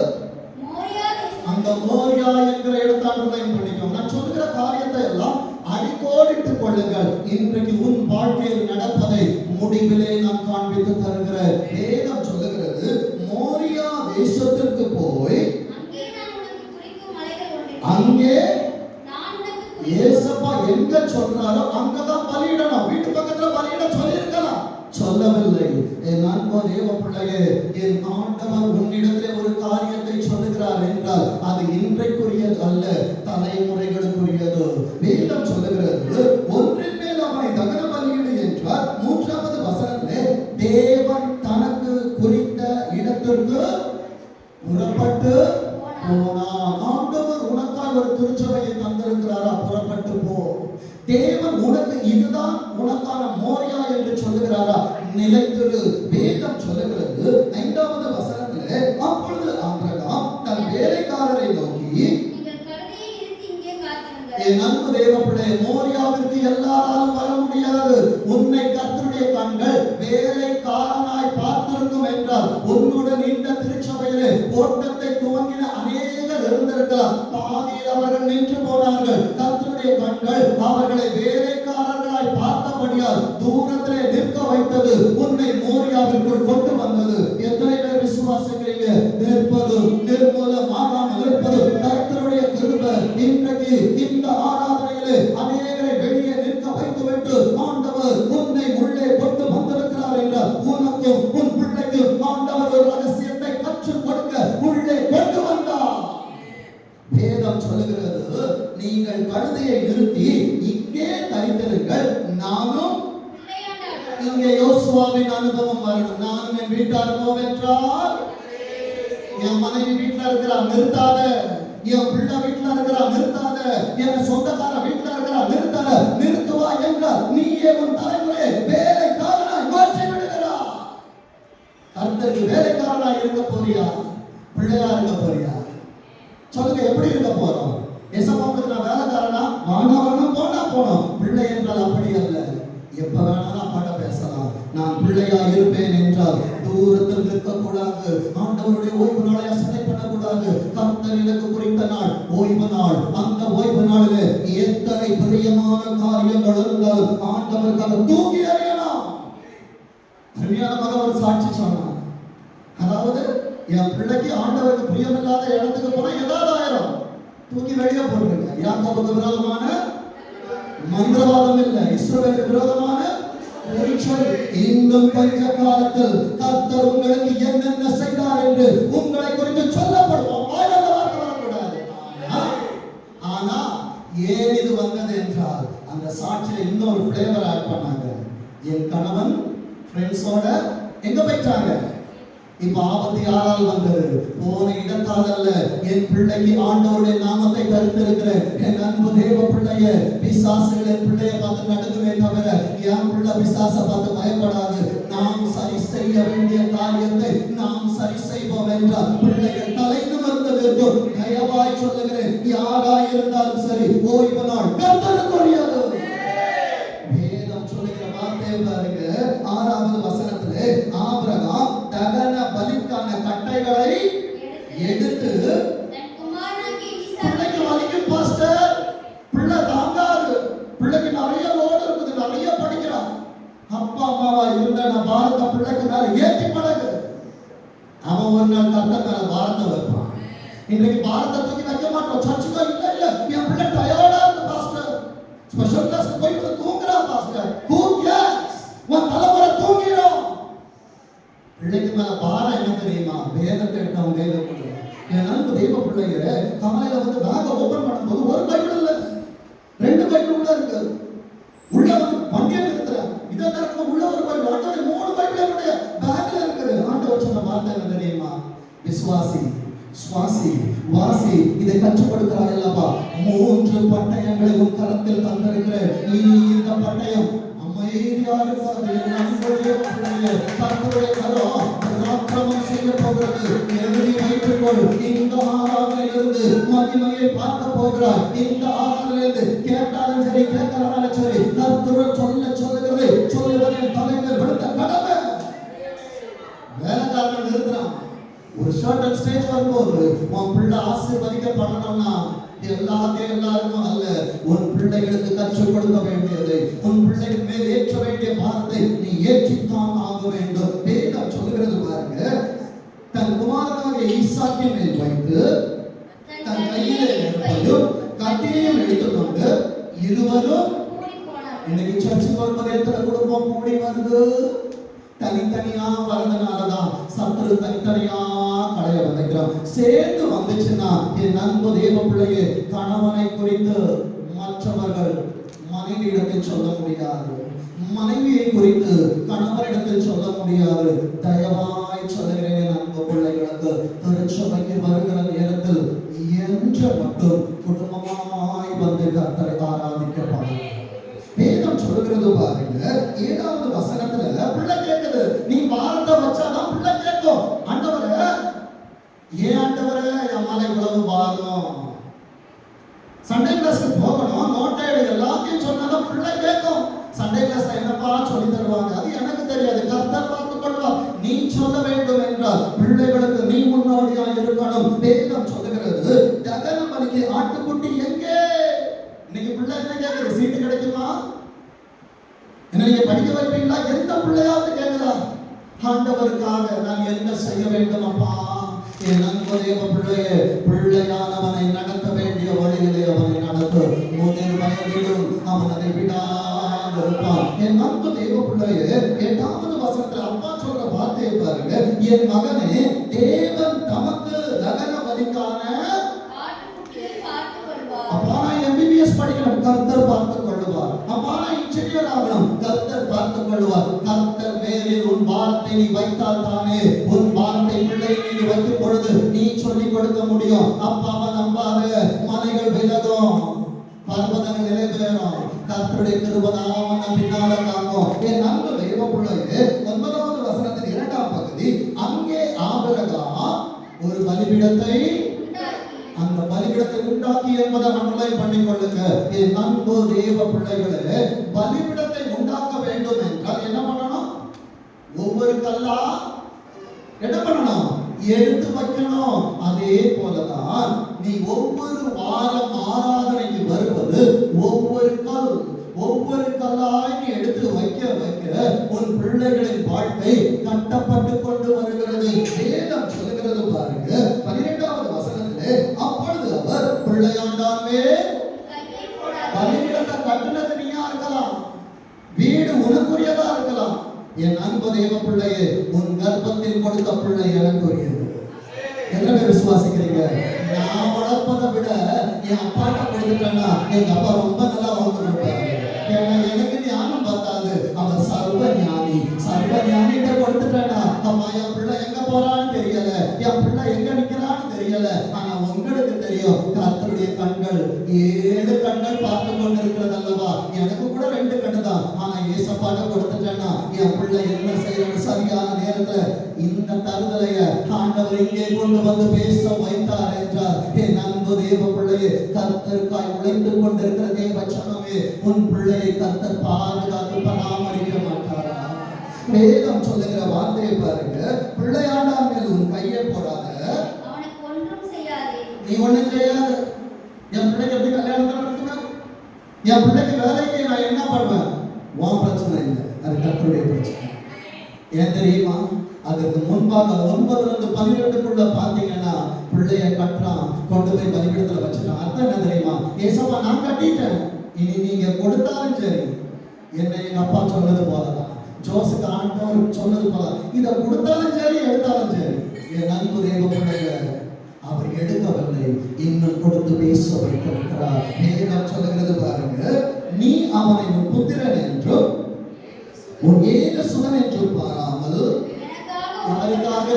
அந்த மோரியா என்கிற இடத்தாண்டுகளை பண்ணிக்கோங்க. நான் சொல்லுகிற காரியத்தை எல்லாம் அடிக்கோடிட்டுக் கொள்ளுங்கள். இன்றைக்கு உன் வாழ்க்கையில் நடப்பதை முடிவிலே நான் காண்பித்து தருகிறேன். வேதம் சொல்லுகிறது மோரியா தேசத்திற்கு போய் அங்கே ஏசப்பா எங்க சொல்றாரோ அங்கதான் பலியிடணும். வீட்டு பக்கத்துல பலியிட சொல்லியிருக்கலாம், சொல்லவில்லை. என் அன்பு தேவ பிள்ளையே, என் ஆண்டவர் உன்னிடத்திலே ஒரு காரியத்தை சொல்லுகிறார் என்றால் அது இன்றைக்குரியது அல்ல, தலைமுறைகளுக்குரியது. வேதம் சொல்லுகிறது ஒன்றின் மேல் அவனை தகன பலியிடு என்றார். 3வது வசனத்திலே தேவன் தனக்கு குறித்த இடத்திற்கு புறப்பட்டு போனார். ஆண்டவர் உனக்காக ஒரு திருச்சபையை தந்திருக்கிறாரா? புறப்பட்டு போ. தேவன் உனக்கு இதுதான் உனக்கான மோரியா என்று சொல்லுகிறாரா? நிலைத்திரு. வேதம் சொல்லுகிறது 5வது வசனத்திலே அப்பொழுது ஆபிரகாம் தன் வேலைக்காரரை நோக்கி, என் அன்பு தேவ பிள்ளையே, மோரியாவிற்கு எல்லாராலும் வர முடியாது. உன்னை கர்த்தருடைய கண்கள் வேலைக்காரனாய் பார்த்திருக்கும் என்றால் உன்னுடன் இந்த திருச்சபையிலே ஓட்டத்தை துவங்கின அநேகர் இருந்திருக்கலாம். பாதியில் அவர்கள் நின்று போனார்கள். கர்த்தருடைய கண்கள் அவர்களை வேலைக்காரர்களாய் பார்த்தபடியால் தூரத்திலே நிற்க வைத்தது, உன்னை மோரியாவிற்குள் கொண்டு வந்தது. எத்தனை பேர் விசுவாசிக்கிறீங்க? நிற்பது, நிர்மூலமாகாமல் இருப்பது கர்த்தருடைய கிருபை. இன்றைக்கு இந்த ஆராதனையிலே அநேகரை வெளியே நிற்க வைத்துவிட்டு ஆண்டவர் உன்னை உள்ளே கொண்டு வந்திருக்கிறார் என்றால் உனக்கும் உன் பிள்ளைக்கும் ஆண்டவர் ஒரு ரகசியத்தை கற்றுக் கொடுக்க உள்ளே கொண்டு வந்தார். வேதம் சொல்லுகிறது நீங்கள் கழுதையை நிறுத்தி இங்கே தரித்திருங்கள், நானும் இங்கே யோசுவாவின் அனுபவம் வரணும். நானும் என் வீட்டார் என்றால் என் மனைவி வீட்டுல இருக்கிறா நிறுத்தாத, என் பிள்ளை வீட்டுல இருக்கிறா நிறுத்தாத, என் சொந்தக்கார வீட்டுல இருக்கிறா நிறுத்தாத. நிறுத்துவா என்றால் நீயே உன் தலைமுறையை வேலைக்காரனாய் மாற்றி விடுகிறார். கர்த்தருக்கு வேலைக்காரனாய் இருக்க போறியா? பிள்ளையா இருக்க போறியா? சொல்லுங்க, எப்படி இருக்க போறோம்? எசப்பாவுக்கு நான் வேலைக்காரனா? வானா வரணும், போனா போனோம். பிள்ளை என்றால் அப்படி அல்ல. எப்ப வேணாலும் அப்பாட்ட பேசலாம். நான் பிள்ளையா இருப்பேன் என்றால் தூரத்தில் நிற்க கூடாது. ஆண்டவருடைய ஓய்வு நாளை அசட்டை பண்ணக்கூடாது. கர்த்தர் எனக்கு குறித்த நாள் ஓய்வு நாள். அந்த ஓய்வு நாளிலே எத்தனை பிரியமான காரியங்கள் இருந்தாலும் ஆண்டவருக்காக தூக்கி எறியலாம். அருமையான மகன் ஒரு சாட்சி சொன்னான். அதாவது என் பிள்ளைக்கு ஆண்டவருக்கு பிரியமில்லாத இடத்துக்கு போனா ஏதாவது ஆயிரம், தூக்கி வெளியே போட்டுருங்க. யாக்கோபுக்கு விரோதமான மந்திரவாதம் இல்லை, இஸ்ரவேலுக்கு விரோதமான இன்னும் கொஞ்ச காலத்தில் கர்த்தர் உங்களுக்கு என்னென்ன செய்தார் என்று உங்களை குறித்து சொல்லப்படுவோம். வரக்கூடாது. ஆனா ஏன் இது வந்தது என்றால் அந்த சாட்சியில இன்னொரு பிளேவர் ஆட் பண்ணாங்க. என் கணவன் ஃப்ரெண்ட்ஸோட எங்க போயிட்டாங்க? இப்ப ஆபத்து யாரால் வந்தது? போன இடத்தால் அல்ல. என் பிள்ளைக்கு ஆண்டவருடைய நாமத்தை தரித்திருக்கிறேன். என் அன்பு தேவ பிள்ளைய பிசாசுகள் என் பிள்ளைய பார்த்து நடுங்குமே தவிர என் பிள்ளை பிசாச பார்த்து பயப்படாது. நாம் சரி செய்ய வேண்டிய காரியத்தை நாம் சரி செய்வோம் என்றால் பிள்ளைகள் தலை நிமிர்ந்து நிற்கும். தயவாய் சொல்லுகிறேன், யாராய் இருந்தாலும் சரி ஓய்வு நாள் கர்த்தருக்குரியது. வேதம் சொல்லுகிற வார்த்தை பாருங்க, 6வது வசனத்திலே ஆபிரகாம் தகன பலிக்கான கட்டைகளை எடுத்து பிள்ளைக்கு வலிக்கும் பாஸ்டர், பிள்ளை தாங்காது, பிள்ளைக்கு நிறைய அம்மாவா இருந்த நான் பாரத பிள்ளைக்கு மேல ஏற்றி பழகு. அவன் ஒரு நாள் கர்த்தர் மேல பாரத்தை வைப்பான். இன்னைக்கு பாரத்தை தூக்கி வைக்க மாட்டோம். சர்ச்சுக்கோ இல்ல இல்ல என் பிள்ளை டயர்டா இருக்கு பாஸ்டர், ஸ்பெஷல் கிளாஸ் போயிட்டு தூங்குறா பாஸ்டர். Who CARES? உன் தலைமுறை தூங்கிடும். பிள்ளைக்கு மேல பாரம் என்ன தெரியுமா? வேதத்தை எடுத்தவன் கையில கொடு. என் நண்பு தெய்வ பிள்ளைங்க காலையில வந்து பேக ஓபன் பண்ணும்போது ஒரு பைபிள் இல்ல, 2 பைபிள் உள்ள இருக்கு. உள்ள வந்து வண்டியை நிறுத்துறேன், இதை திறக்க உள்ள ஒரு பைபிள், ஆண்டவரே 3 பைபிள் என்னுடைய பேக்ல இருக்குது. ஆண்டவர் சொன்ன வார்த்தை என்ன தெரியுமா? விசுவாசி, சுவாசி, வாசி, இதை கற்றுக் கொடுக்கிறாய் அல்லவா? 3 பட்டயங்களை உன் கரத்தில் தந்திருக்கிறேன். இனி இந்த பட்டயம் அமைதியா இருக்காது. நம்முடைய பிள்ளையே கர்த்தருடைய கரம் பராக்கிரமம் செய்ய போகிறது. எழுதி வைத்துக்கொள். இந்த ஆராதனையிலிருந்து மகிமையை பார்க்க போகிறாய். இந்த ஆராதனையிலிருந்து கேட்டாலும் சரி கேட்கலனாலும் சரி கர்த்தர் சொல்லுகிறது. சொல்லுவதில் தலைவர் விடுத்த கடமை. வேலைக்காரன் இருக்கிறான். ஒரு சர்டன் ஸ்டேஜ் வரும்போது உன் பிள்ளை ஆசீர்வதிக்கப்படணும்னா எல்லாருக்கும் அல்ல, உன் பிள்ளைகளுக்கு கற்றுக் கொடுக்க வேண்டியது, உன் பிள்ளைகள் மேல் ஏற்ற வேண்டிய பாரத்தை நீ ஏற்றித்தான் ஆக வேண்டும். வேதம் சொல்லுகிறது பாருங்க, தன் குமாரனாகிய ஈசாக்கின் மேல் வைத்து தன் கையிலே நெருப்பையும் கத்தியையும் எடுத்துக்கொண்டு இருவரும். இன்னைக்கு சர்ச்சுக்கு வரும்போது எத்தனை குடும்பம் கூடி வருது? தனித்தனியா வரதுனாலதான் சத்துரு தனித்தனியா கடைய வதைக்கிறான். சேர்ந்து வந்துச்சுன்னா என் அன்பு தேவ பிள்ளையே கணவனை குறித்து மற்றவர்கள் மனைவியிடத்தில் சொல்ல முடியாது, மனைவியை குறித்து கணவரிடத்தில் சொல்ல முடியாது. தயவாய் சொல்லுகிறேன் என் அன்பு பிள்ளைகளுக்கு, திருச்சபைக்கு வருகிற நேரத்தில் என்ற மட்டும் குடும்பமாய் வந்து கர்த்தரை ஆராதிக்கப்படும். வேதம் சொல்லுகிறது பாருங்க, 7வது வசனத்துல பிள்ளை கேட்குது. நீ பாரத்தை வச்சாதான் பிள்ளை கேட்கும். ஆண்டவரே, ஏன் ஆண்டவரே என் மலை இவ்வளவு பாரம்? சண்டே கிளாஸ்க்கு போகணும், நோட்டை எல்லாத்தையும் சொன்னாதான் பிள்ளை கேட்கும். சண்டே கிளாஸ்ல என்னப்பா சொல்லி தருவாங்க அது எனக்கு தெரியாது, கர்த்தர் பார்த்துக் கொள்வார். நீ சொல்ல வேண்டும் என்றால் பிள்ளைகளுக்கு நீ முன்னோடியா இருக்கணும். வேதம் சொல்லுகிறது, தகன பலிக்கு ஆட்டுக்குட்டி எங்கே? இன்னைக்கு பிள்ளை என்ன கேட்குது? சீட்டு கிடைக்குமா? என்ன நீங்க படிக்க வைப்பீங்களா? எந்த பிள்ளையாவது கேட்குதா? ஆண்டவருக்காக நான் என்ன செய்ய வேண்டும் அப்பா? என் அன்பு தேவ பிள்ளையே, பிள்ளையானவனை நடத்த வேண்டிய வழியிலே அவனை நடத்து. முதல் வயதிலும் அவன் அதை விடாது இருப்பான். என் அன்பு தேவ பிள்ளையே, 8வது வசனத்துல அப்பா சொல்ற வார்த்தையை பாருங்க, என் மகனே, தேவன் தமக்கு தகன பலிக்கான அப்பா நான் MBBS படிக்கணும், கர்த்தர் பார்த்துக் கொள்ளுவார். அப்பா நான் இன்ஜினியர் ஆகணும், கர்த்தர் பார்த்துக் கொள்ளுவார். கர்த்தர் மேலில் உன் பாரத்தை நீ வைத்தால் தானே உன் பாரத்தை பிள்ளை நீ வைக்கும் பொழுது நீ சொல்லிக் கொடுக்க முடியும். அப்பாவை நம்பாத, மலைகள் விலகும், பர்வதங்கள் நிலை பெறும். கர்த்தருடைய கிருபைதான் பின்னால காக்கும். என் அன்பு தேவ பிள்ளையே, 9வது வசனத்தின் 2ஆம் பகுதி, அங்கே ஆபிரகாம் ஒரு பலிபீடத்தை அந்த பலிபீடத்தை உண்டாக்கி என்பதை அண்டர்லைன் பண்ணிக் கொள்ளுங்க. என் அன்பு தேவ பிள்ளைகளே, பலிபீடத்தை உண்டாக்க வேண்டும் என்றால் என்ன பண்ணணும்? ஒவ்வொரு கல்லா என்ன பண்ணணும்? எடுத்து வைக்கணும். அதே போலதான் நீ ஒவ்வொரு வாரம் ஆராதனைக்கு வருவது ஒவ்வொரு கல்லாய் நீ எடுத்து வைக்க வைக்க உன் பிள்ளைகளின் வாழ்க்கை கட்டப்பட்டு கொண்டு வருகிறது. வேதம் சொல்லுகிறது பாருங்க, 12வது வசனத்திலே, அப்பொழுது அவர் பிள்ளையாண்டாமே பலிபீடத்தை கட்டினது நீயா இருக்கலாம், வீடு உனக்குரியதா இருக்கலாம். என் அன்பு தேவ பிள்ளையே, உன் கர்ப்பத்தில் கொடுத்த பிள்ளை எனக்குரியது. என்ன விசுவாசிக்கிறீங்க? நான் வளர்ப்பதை விட என் அப்பாட்ட கொடுத்துட்டேன்னா எங்க அப்பா ரொம்ப நல்லா வளர்த்துருப்பாரு. ஏன்னா எனக்கு ஞானம் பார்த்தாது, அவர் சர்வ ஞானி. சர்வ ஞானிகிட்ட கொடுத்துட்டேன்னா அம்மா என் பிள்ளை எங்க போறான்னு தெரியல, என் பிள்ளை எங்க நிக்கிறான்னு தெரியல. ஆனா உங்களுக்கு தெரியும், கர்த்தருடைய கண்கள் 7 கண்கள் பார்த்து கொண்டு இருக்கிறது அல்லவா? எனக்கு கூட 2 கண்ணு தான். ஆனா ஏசப்பாட்ட கொடுத்துட்டேன்னா என் பிள்ளை என்ன செய்யணும்? சரியான நேரத்துல இந்த தருதலைய ஆண்டவர் இங்கே கொண்டு வந்து பேச வைத்தார் என்றார். என் அன்பு தேவ பிள்ளையே, கர்த்தருக்காய் உழைத்து கொண்டிருக்கிற தேவ சனமே, உன் பிள்ளையை கர்த்தர் பாதுகாத்து பராமரிக்க மாட்டாரா? வேதம் சொல்லுகிற வார்த்தையை பாருங்க, பிள்ளையாண்டான் மேல் உன் கையை போடாத, நீ ஒண்ணும் செய்யாது. என் பிள்ளைக்கு எப்படி கல்யாணம் நடக்குமா? என் பிள்ளைக்கு வேலைக்கு நான் என்ன பண்ணுவேன்? உன் பிரச்சனை இல்லை, அது கர்த்தருடைய வச்சாங்க. ஏன் தெரியுமா? அதற்கு முன்பாக 9-12 பாத்தீங்கன்னா பிள்ளைய கட்டுறான், கொண்டு போய் பலிபீடத்துல வச்சுட்டான். அர்த்தம் என்ன தெரியுமா? ஏசப்பா நான் கட்டிட்டேன், இனி நீங்க கொடுத்தாலும் சரி, என்ன எங்க அப்பா சொன்னது போலதான், ஜோசுக்கு ஆண்டவர் சொன்னது போல, இத கொடுத்தாலும் சரி எடுத்தாலும் சரி, என் அன்பு தேவ பிள்ளைய அவர் எடுக்கவில்லை, இன்னும் கொடுத்து பேச வைத்திருக்கிறார். வேதம் சொல்லுகிறது பாருங்க, நீ அவனை உன் புத்திரன் என்றும் உன் ஏக சுதன் என்றும் பாராமல் யாருக்காக?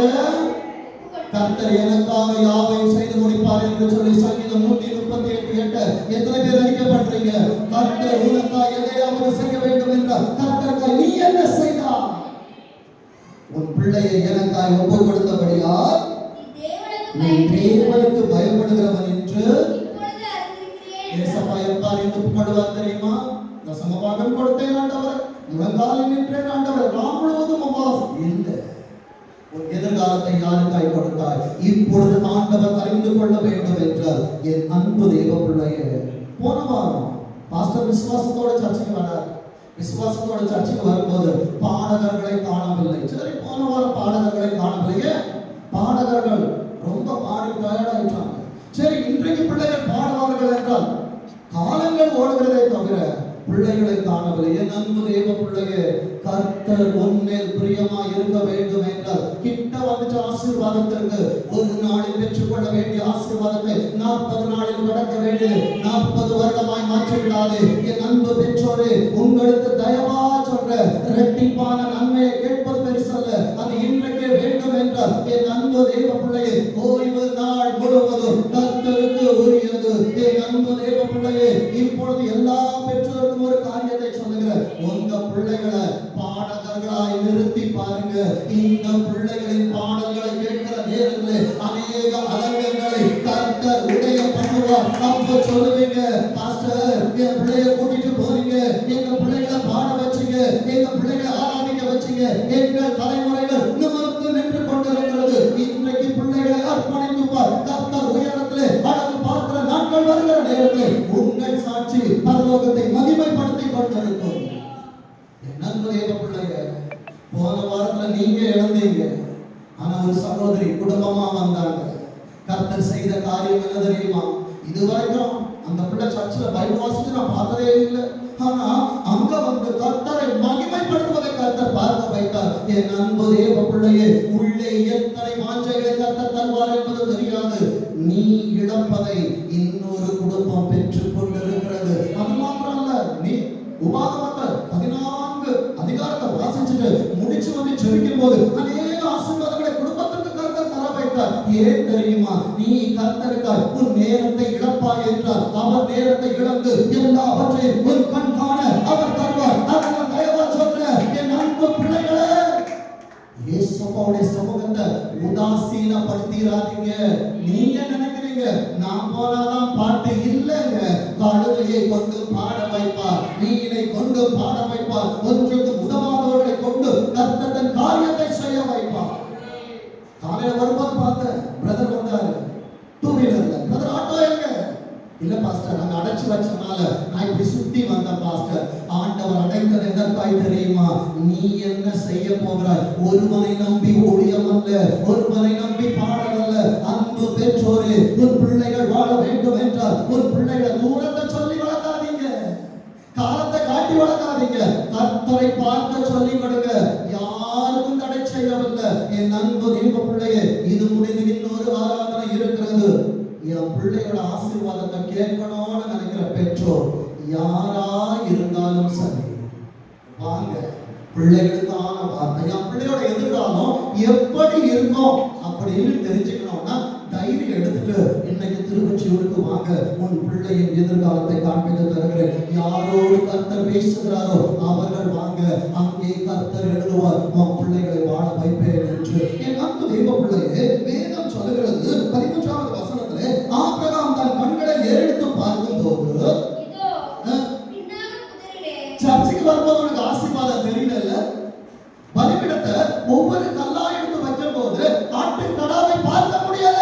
கர்த்தர் எனக்காக யாவையும் செய்து முடிப்பார் என்று சொல்லி சங்கீதம் 138:8. எத்தனை பேர் அறிக்கப்படுறீங்க? கர்த்தர் உனக்காக எதையாவது செய்ய வேண்டும் என்றால் கர்த்தருக்காக நீ என்ன செய்தாய்? உன் பிள்ளையை எனக்காக ஒப்பு கொடுத்தபடியால் நீ தேவனுக்கு பயப்படுகிறவன் என்று ஏசப்பா எப்பார் என்று புகழ்வார் தெரியுமா? தசமபாகம் கொடுத்தேன் ஆண்டவர், முழங்காலில் நின்றேன் ஆண்டவர், நாம் முழுவதும் உபவாசம் இல்லை. உன் எதிர்காலத்தை யாருக்காய் கொடுத்தாய்? இப்பொழுது ஆண்டவர் அறிந்து கொள்ள வேண்டும் என்றால் என் அன்பு தேவ பிள்ளையே, போன வாரம் பாஸ்டர் விசுவாசத்தோட சர்ச்சைக்கு வரார். விசுவாசத்தோட சர்ச்சைக்கு வரும்போது பாடகர்களை காணவில்லை. சரி, போன வாரம் பாடகர்களை காணவில்லையே, பாடகர்கள் ரொம்ப பாடி டயர்டாயிட்டாங்க. சரி, இன்றைக்கு பிள்ளைகள் பாடுவார்கள் என்றால் காலங்கள் ஓடுகிறதை தவிர பிள்ளைகளை காணவில்லை. என் அன்பு தேவ பிள்ளையே, கர்த்தர் உன்மேல் பிரியமா இருக்க வேண்டும் என்றால் கிட்ட வந்துட்டு ஆசீர்வாதத்திற்கு ஒரு நாளில் பெற்றுக்கொள்ள வேண்டிய ஆசீர்வாதத்தை 40 நாளில் கடக்க வேண்டியது 40 வருடமாய் மாற்றிவிடாது. என் அன்பு பெற்றோரே, உங்களுக்கு தயவா சொல்ற இரட்டிப்பான நன்மையை கேட்பது பெருசல்ல, அது இன்றைக்கே வேண்டும் என்றால் என் அன்பு தேவ பிள்ளையே, ஓய்வு நாள் முழுவதும் கர்த்தருக்கு உரியது. என் அன்பு தேவ பிள்ளையே, இப்பொழுது எல்லா பெற்றோருக்கும் ஒரு காரியத்தை சொல்லுகிறேன், உங்க பிள்ளைகளை பாடகர்களாய் நிறுத்தி பாருங்க. இந்த பிள்ளைகளின் பாடல்களை கேட்கிற நேரத்தில் அநேக அலங்கங்களை கர்த்தர் உடைய பண்ணுவார். அப்ப சொல்லுவீங்க, பாஸ்டர் என் பிள்ளைய கூட்டிட்டு போறீங்க, எங்க பிள்ளைகளை பாட வச்சீங்க, எங்க பிள்ளைகளை ஆராதிக்க வச்சீங்க, எங்கள் தலைமுறைகள் நிமிர்ந்து நின்று கொண்டிருக்கிறது. இன்றைக்கு பிள்ளைகளை அர்ப்பணித்துப்பார் கர்த்தர் உயரத்திலே அழகு பார்க்கிற நாட்கள் வருகிற நேரத்தில் உங்கள் சாட்சி பரலோகத்தை மகிமைப்படுத்திக் கொண்டிருக்கும். போன வாரத்துல நீங்க இழந்தீங்க, ஆனா ஒரு சகோதரி குடும்பமா வந்தாங்க. கர்த்தர் செய்த காரியம் என்ன தெரியுமா? இதுவரைக்கும் அந்த பிள்ளை சர்ச்சில் பைபிள் வாசிச்சு நான் பார்த்ததே இல்லை, ஆனா அங்க வந்து கர்த்தரை மகிமைப்படுத்துவதை கர்த்தர் பார்க்க வைத்தார். என் அன்பு தேவ பிள்ளையே, உள்ளே எத்தனை வாஞ்சைகளை கர்த்தர் தருவார் என்பது தெரியாது. நீ இழப்பதை இன்னொரு குடும்பம் பெற்றுக் கொண்டிருக்கிறது. அது மாத்திரம் அல்ல, நீ உபாகமத்தை 14 அதிகாரத்தை வாசிச்சுட்டு முடிச்சு வந்து ஜெபிக்கும் போது அநேக ஆசீர்வாதங்களை குடும்பத்திற்கு கர்த்தர் தர வைத்தார். ஏன் தெரியுமா? நீ கர்த்தருக்காய் உன் நேரத்தை இழப்பாய் என்றால் அவர் நேரத்தை இழந்து எல்லாவற்றையும் உன் கண் காண அவர் தருவார். அதனால் தயவா சொல்றேன், என் அன்பு பிள்ளைகளே, இயேசுவோட சமூகத்தை உதாசீனப்படுத்திராதீங்க. நீங்க நினைக்கிறீங்க நான் போனாதான் பாட்டு இல்லைங்க, கழுதையை கொண்டு பாட வைப்பார், மீனை கொண்டு பாட வைப்பார், ஒன்றுக்கு உதவாதவர்களை கொண்டு கர்த்தர் தன் காரியத்தை செய்ய வைப்பார். காலையில வரும்போது பார்த்தேன், பிரதர் வந்தாரு, 2 வீலர்ல. பிரதர் ஆட்டோ எங்க? இல்ல பாஸ்டர், நாங்க அடைச்சு வச்சனால நான் இப்படி சுத்தி வந்த பாஸ்டர். ஆண்டவர் அடைத்தது எதற்காய் தெரியுமா? நீ என்ன செய்ய போகிறாய்? ஒருவனை நம்பி ஊழியம் அல்ல, ஒருவனை நம்பி பாடல் அல்ல. அன்பு பெற்றோரே, உன் பிள்ளைகள் வாழ வேண்டும் என்றால் உன் பிள்ளைகளை தூரத்தை சொல்லி வளர்க்காதீங்க, காலத்தை காட்டி வளர்க்காதீங்க, கர்த்தரை பார்க்க சொல்லி கொடுங்க. யாருக்கும் தடை செய்யவில்லை. என் அன்பு தேவ பிள்ளையே, இது முடிந்து இன்னொரு ஆராதனை இருக்கிறது. என் பிள்ளையோட ஆசீர்வாதத்தை கேட்கணும்னு நினைக்கிற பெற்றோர் யாரா இருந்தாலும் சரி, வாங்க, பிள்ளைகளுக்கான வார்த்தை, என் பிள்ளையோட எதிர்காலம் எப்படி இருக்கும் அப்படின்னு தெரிஞ்சுக்கணும்னா தைரியம் எடுத்துட்டு இன்னைக்கு திருவொற்றியூருக்கு வாங்க. உன் பிள்ளையின் எதிர்காலத்தை காண்பித்து தருகிறேன். யாரோடு கர்த்தர் பேசுகிறாரோ அவர்கள் வாங்க, அங்கே கர்த்தர் எழுதுவார், உன் பிள்ளைகளை வாழ வைப்பேன் என்று. என் அன்பு தெய்வ பிள்ளையே, வேதம் சொல்லுகிறது 13வது வசனத்திலே, ஆபிரகாம் தன் கண்களை ஏறெடுத்து பார்க்கும் போது, சர்ச்சுக்கு வரும்போது உனக்கு ஆசீர்வாதம் தெரியல, பலிபீடத்தை ஒவ்வொரு கல்லா எடுத்து வைக்கும் போது ஆட்டு கடாவை பார்க்க முடியல.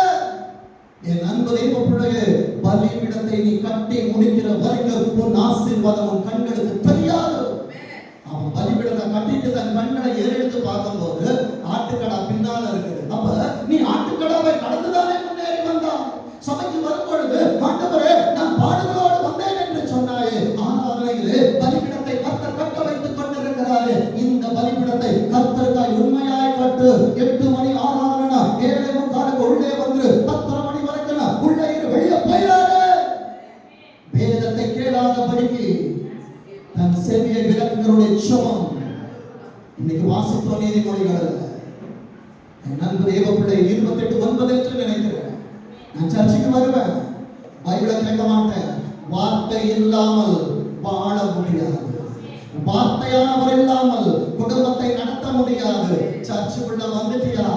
என் அன்பு தெய்வ பிள்ளையே, பலிபீடத்தை நீ கட்டி முடிக்கிற வரைக்கும் உன் ஆசீர்வாதம் உன் கண்களுக்கு தெரியாது. அவன் பலிபீடத்தை கட்டிட்டு தன் கண்களை ஏறெடுத்து பார்க்கும்போது ஆட்டுக்கடா பின்னால இருக்குது. அப்ப நீ ஆட்டுக்கடாவை கடந்துதானே முன்னேறி வந்தான். சபைக்கு வரும்பொழுது ஆண்டவரே நான் பாடுகளோடு வந்தேன் என்று சொன்னாயே, ஆராதனையிலே பலிபீடத்தை கர்த்தர் கட்ட வைத்துக் கொண்டிருக்கிறாரே. இந்த பலிபீடத்தை கர்த்தருக்காய் உண்மையாய் கட்டு. 8 மணி ஆராதனை 7:45 உள்ளே வந்து 10 மணி வரைக்கும் உள்ளே வெளியே போயிடாத. வேதத்தை கேளாதபடிக்கு தன் செவியை விளக்குகிறவருடைய ஜெபம். இன்னைக்கு வாசித்தோம் நீதிமொழிகள். என் அன்பு தேவ பிள்ளை 28:9 என்று நினைக்கிறேன். நான் சர்ச்சுக்கு வருவேன், பைபிளை கேட்க மாட்டேன். வார்த்தை இல்லாமல் வாழ முடியாது. வார்த்தையானவர் இல்லாமல் குடும்பத்தை நடத்த முடியாது. சர்ச்சுக்குள்ள வந்துட்டியா,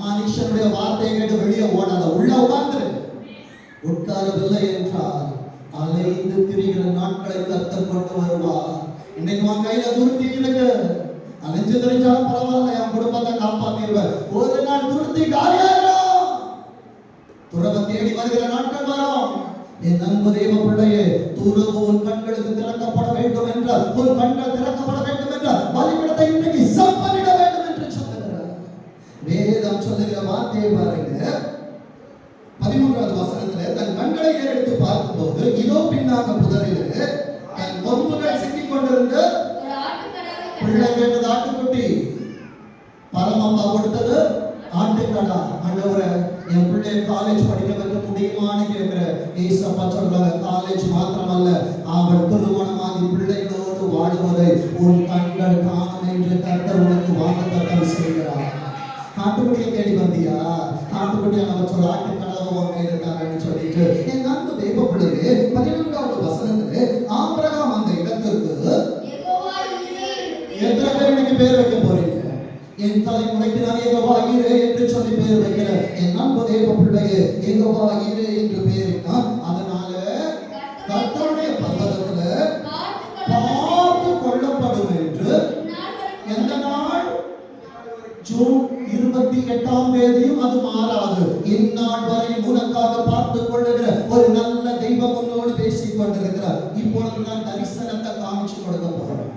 மனுஷனுடைய வார்த்தையை கேட்டு வெளியே ஓடாத, உள்ள உட்கார்ந்து. உட்காரவில்லை என்றால் அலைந்து திரிகிற நாட்களை கர்த்தர் கொண்டு வருவார். இன்னைக்கு உன் கையில துருத்தி இருக்கு, அலைஞ்சு தெரிஞ்சாலும் பரவாயில்ல, என் குடும்பத்தை காப்பாத்திடுவேன். ஒரு நாள் துருத்தி காலியாயிரும். துறவை தேடி வருகிற நாட்கள் வரும். என் அன்பு தேவ பிள்ளையே, துறவு உன் கண்களுக்கு திறக்கப்பட வேண்டும் என்றால், உன் கண்கள் திறக்கப்பட வேண்டும் என்றால் பலிபீடத்தை இன்றைக்கு சம்பனிட வேண்டும் என்று சொல்லுகிறார் வேதம். சொல்லுகிற வார்த்தையை பாருங்க. 13வது வசனத்திலே தன் கண்களை ஏறெடுத்து பார்க்கும்போது இதோ பின்னாக புதரிலே தன் கொம்புகள் சிக்கிக் கொண்டிருந்த பிள்ளை கேட்டது ஆட்டுக்குட்டி. பரமப்பா கொடுத்தது ஆட்டுக்கடா. ஆண்டவரே, என் பிள்ளைய காலேஜ் படிக்க வைக்க முடியுமான்னு கேட்கிற ஏசப்பா சொல்றாங்க, காலேஜ் மாத்திரமல்ல, அவள் திருமணமாகி பிள்ளைகளோடு வாழ்வதை உன் கண்கள் காணும் என்று கர்த்தர் உனக்கு வாக்குத்தத்தம் செய்கிறார். ஆட்டுக்குட்டியை தேடி வந்தியா? ஆட்டுக்குட்டியை நம்ம சொல்ல ஆட்டுக்கடாவை உன் கையில தாங்கன்னு சொல்லிட்டு என் அன்பு தேவ பிள்ளையே 14வது வசனத்திலே ஆபிரகாம் அந்த இடத்திற்கு எத்தனை பேர் இன்னைக்கு பேர் வைக்க போறீங்க? என் தலைமுறைக்கு நான் யெகோவா ஈரே என்று சொல்லி பேர் வைக்கிறேன். என் அன்பு தேவ பிள்ளையே, யெகோவா ஈரே என்று பேரிட்டான். அதனால கர்த்தருடைய பர்வதத்துல பார்த்து கொள்ளப்படும் என்று எந்த நாள்? ஜூன் 28ஆம் தேதியும் அது மாறாது. இந்நாள் வரை உனக்காக பார்த்து கொள்ளுகிற ஒரு நல்ல தெய்வம் உன்னோடு பேசிக் கொண்டிருக்கிறார். இப்பொழுது நான் தரிசனத்தை காமிச்சு கொடுக்க போறேன்.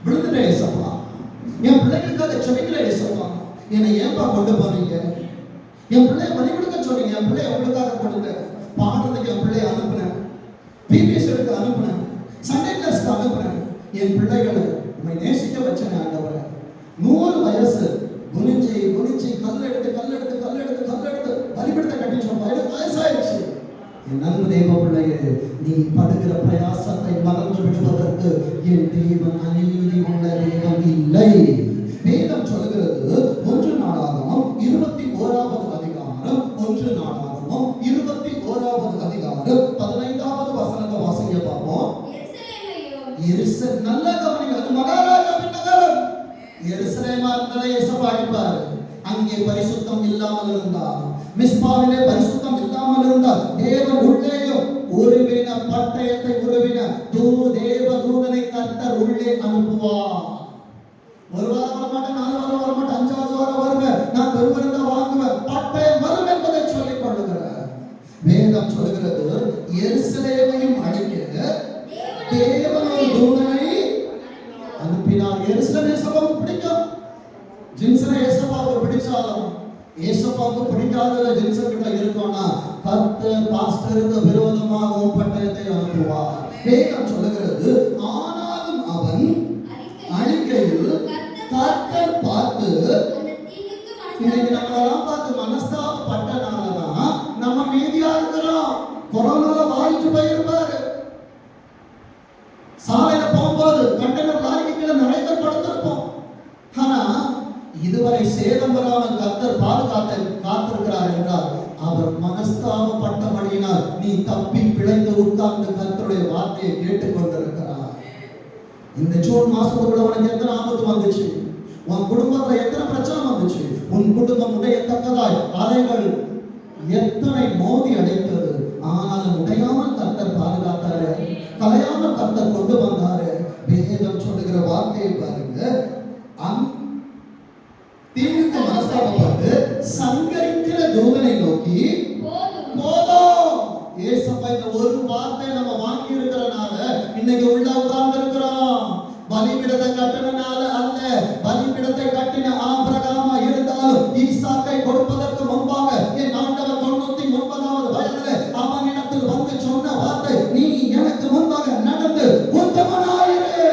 விழுந்துட்டே ஏசப்பா, என் பிள்ளைகளுக்காக செபிக்கிற ஏசப்பா, என்னை ஏன்பா கொண்டு போறீங்க? என் பிள்ளைய பலி கொடுக்க சொன்னீங்க, என் பிள்ளைய உங்களுக்காக கொடுங்க. பாடுறதுக்கு என் பிள்ளைய அனுப்புனேன், பிபிஎஸ் எடுக்க அனுப்புனேன், சண்டே கிளாஸ்க்கு அனுப்புனேன். என் பிள்ளைகளை உண்மை நேசிக்க வச்சேன் ஆண்டவரே. 100 வயசு குனிஞ்சி குனிஞ்சி கல்லெடுத்து பலிபீடத்தை கட்டிச்சோம். வயசாயிடுச்சு. என் அன்பு தேவ பிள்ளையே, நீ படுகிற பிரயாசத்தை மறந்து விடுவதற்கு என் தேவன் அநீதி உள்ள தேவன் இல்லை. வேதம் சொல்லுகிறது 1 நாளாகமம் 21வது அதிகாரம் 1 நாளாகமம் 21வது அதிகாரம் 15வது வசனத்தை வாசிக்க பார்ப்போம். எருசலேம் நல்ல கவனிங்க, அது மகாராஜாவின் நகரம். எருசலேமா இருந்தாலே ஏசப்பா அடிப்பார். அங்கே பரிசுத்தம் இல்லாமல் இருந்தார், மிஸ்பாவிலே பரிசுத்தம் இல்லாமல் இருந்தார். தேவன் உள்ளேயும் உருவின பட்டயத்தை உருவின தேவ தூதனை கர்த்தர் உள்ளே அனுப்புவார். 1 வாரம் வரமாட்டேன், 4 வாரம் வரமாட்டேன், 5வது வாரம் வருவேன், நான் பெருமிருந்தா வாங்குவேன், பட்டயம் வரும் என்பதை சொல்லிக் கொள்ளுகிறார். வேதம் சொல்லுகிறது, எருசலேமையும் அழிக்க தேவன் ஒரு தூதனை அனுப்பினார். எருசலேம் ஏசப்பாவுக்கு பிடிக்கும். ஜின்சனை ஏசப்பாவுக்கு பிடிச்சாலும் ஏசப்பாவுக்கு பிடிக்காத ஜின்சன் கிட்ட இருக்கோம்னா கர்த்தர் பாஸ்டருக்கு விரோதமாக பட்டயத்தை அனுப்புவார். வேதம் சொல்லுகிறது, ஆனாலும் அவன் அறிக்கையில் கர்த்தர் பார்த்து, இன்னைக்கு நம்மளெல்லாம் பார்த்து மனஸ்தாபப்பட்டனாலதான் நம்ம மீதியா இருக்கிறோம். கொரோனால வாங்கிட்டு போயிருப்பாரு. சாலையில போகும்போது கண்டெய்னர் லாரிக்கு கீழே நிறைய பேர் படுத்திருப்போம். ஆனா இதுவரை சேதம் வராமல் கர்த்தர் காத்திருக்கிறார் என்றால் அவர் மனஸ்தாபப்பட்டபடியினால் நீ தப்பி பிழைந்து உட்கார்ந்து கர்த்தருடைய வார்த்தையை கேட்டுக் கொண்டிருக்கிறார். இந்த ஜூன் மாசத்துக்குள்ள உனக்கு எத்தனை ஆபத்து வந்துச்சு? உன் குடும்பத்துல எத்தனை பிரச்சனை வந்துச்சு? உன் குடும்பம் உடையத்தக்கதாய் அலைகள் எத்தனை மோதி அடைத்தது. ஆனாலும் உடையாமல் கர்த்தர் பாதுகாத்தாரு, கலையாமல் கர்த்தர் கொண்டு வந்தாரு. வேதம் சொல்லுகிற வார்த்தையை பாருங்க. தீங்குக்கு மனஸ்தாபப்பட்டு சங்கரிக்கிற தூதனை நோக்கி போதும். ஏசப்பா இந்த ஒரு வார்த்தை நம்ம வாங்கி இருக்கிறனால இன்னைக்கு உள்ள உட்கார்ந்து இருக்கிறோம். பலிபீடத்தை கட்டினால அல்ல, பலிபீடத்தை கட்டின ஆபிரகாமா இருந்தாலும் ஈசாக்கை கொடுப்பதற்கு முன்பாக என் ஆண்டவர் 99வது வயதிலே அவனிடத்தில் வந்து சொன்ன வார்த்தை, நீ எனக்கு முன்பாக நடந்து உத்தமனாயிரு.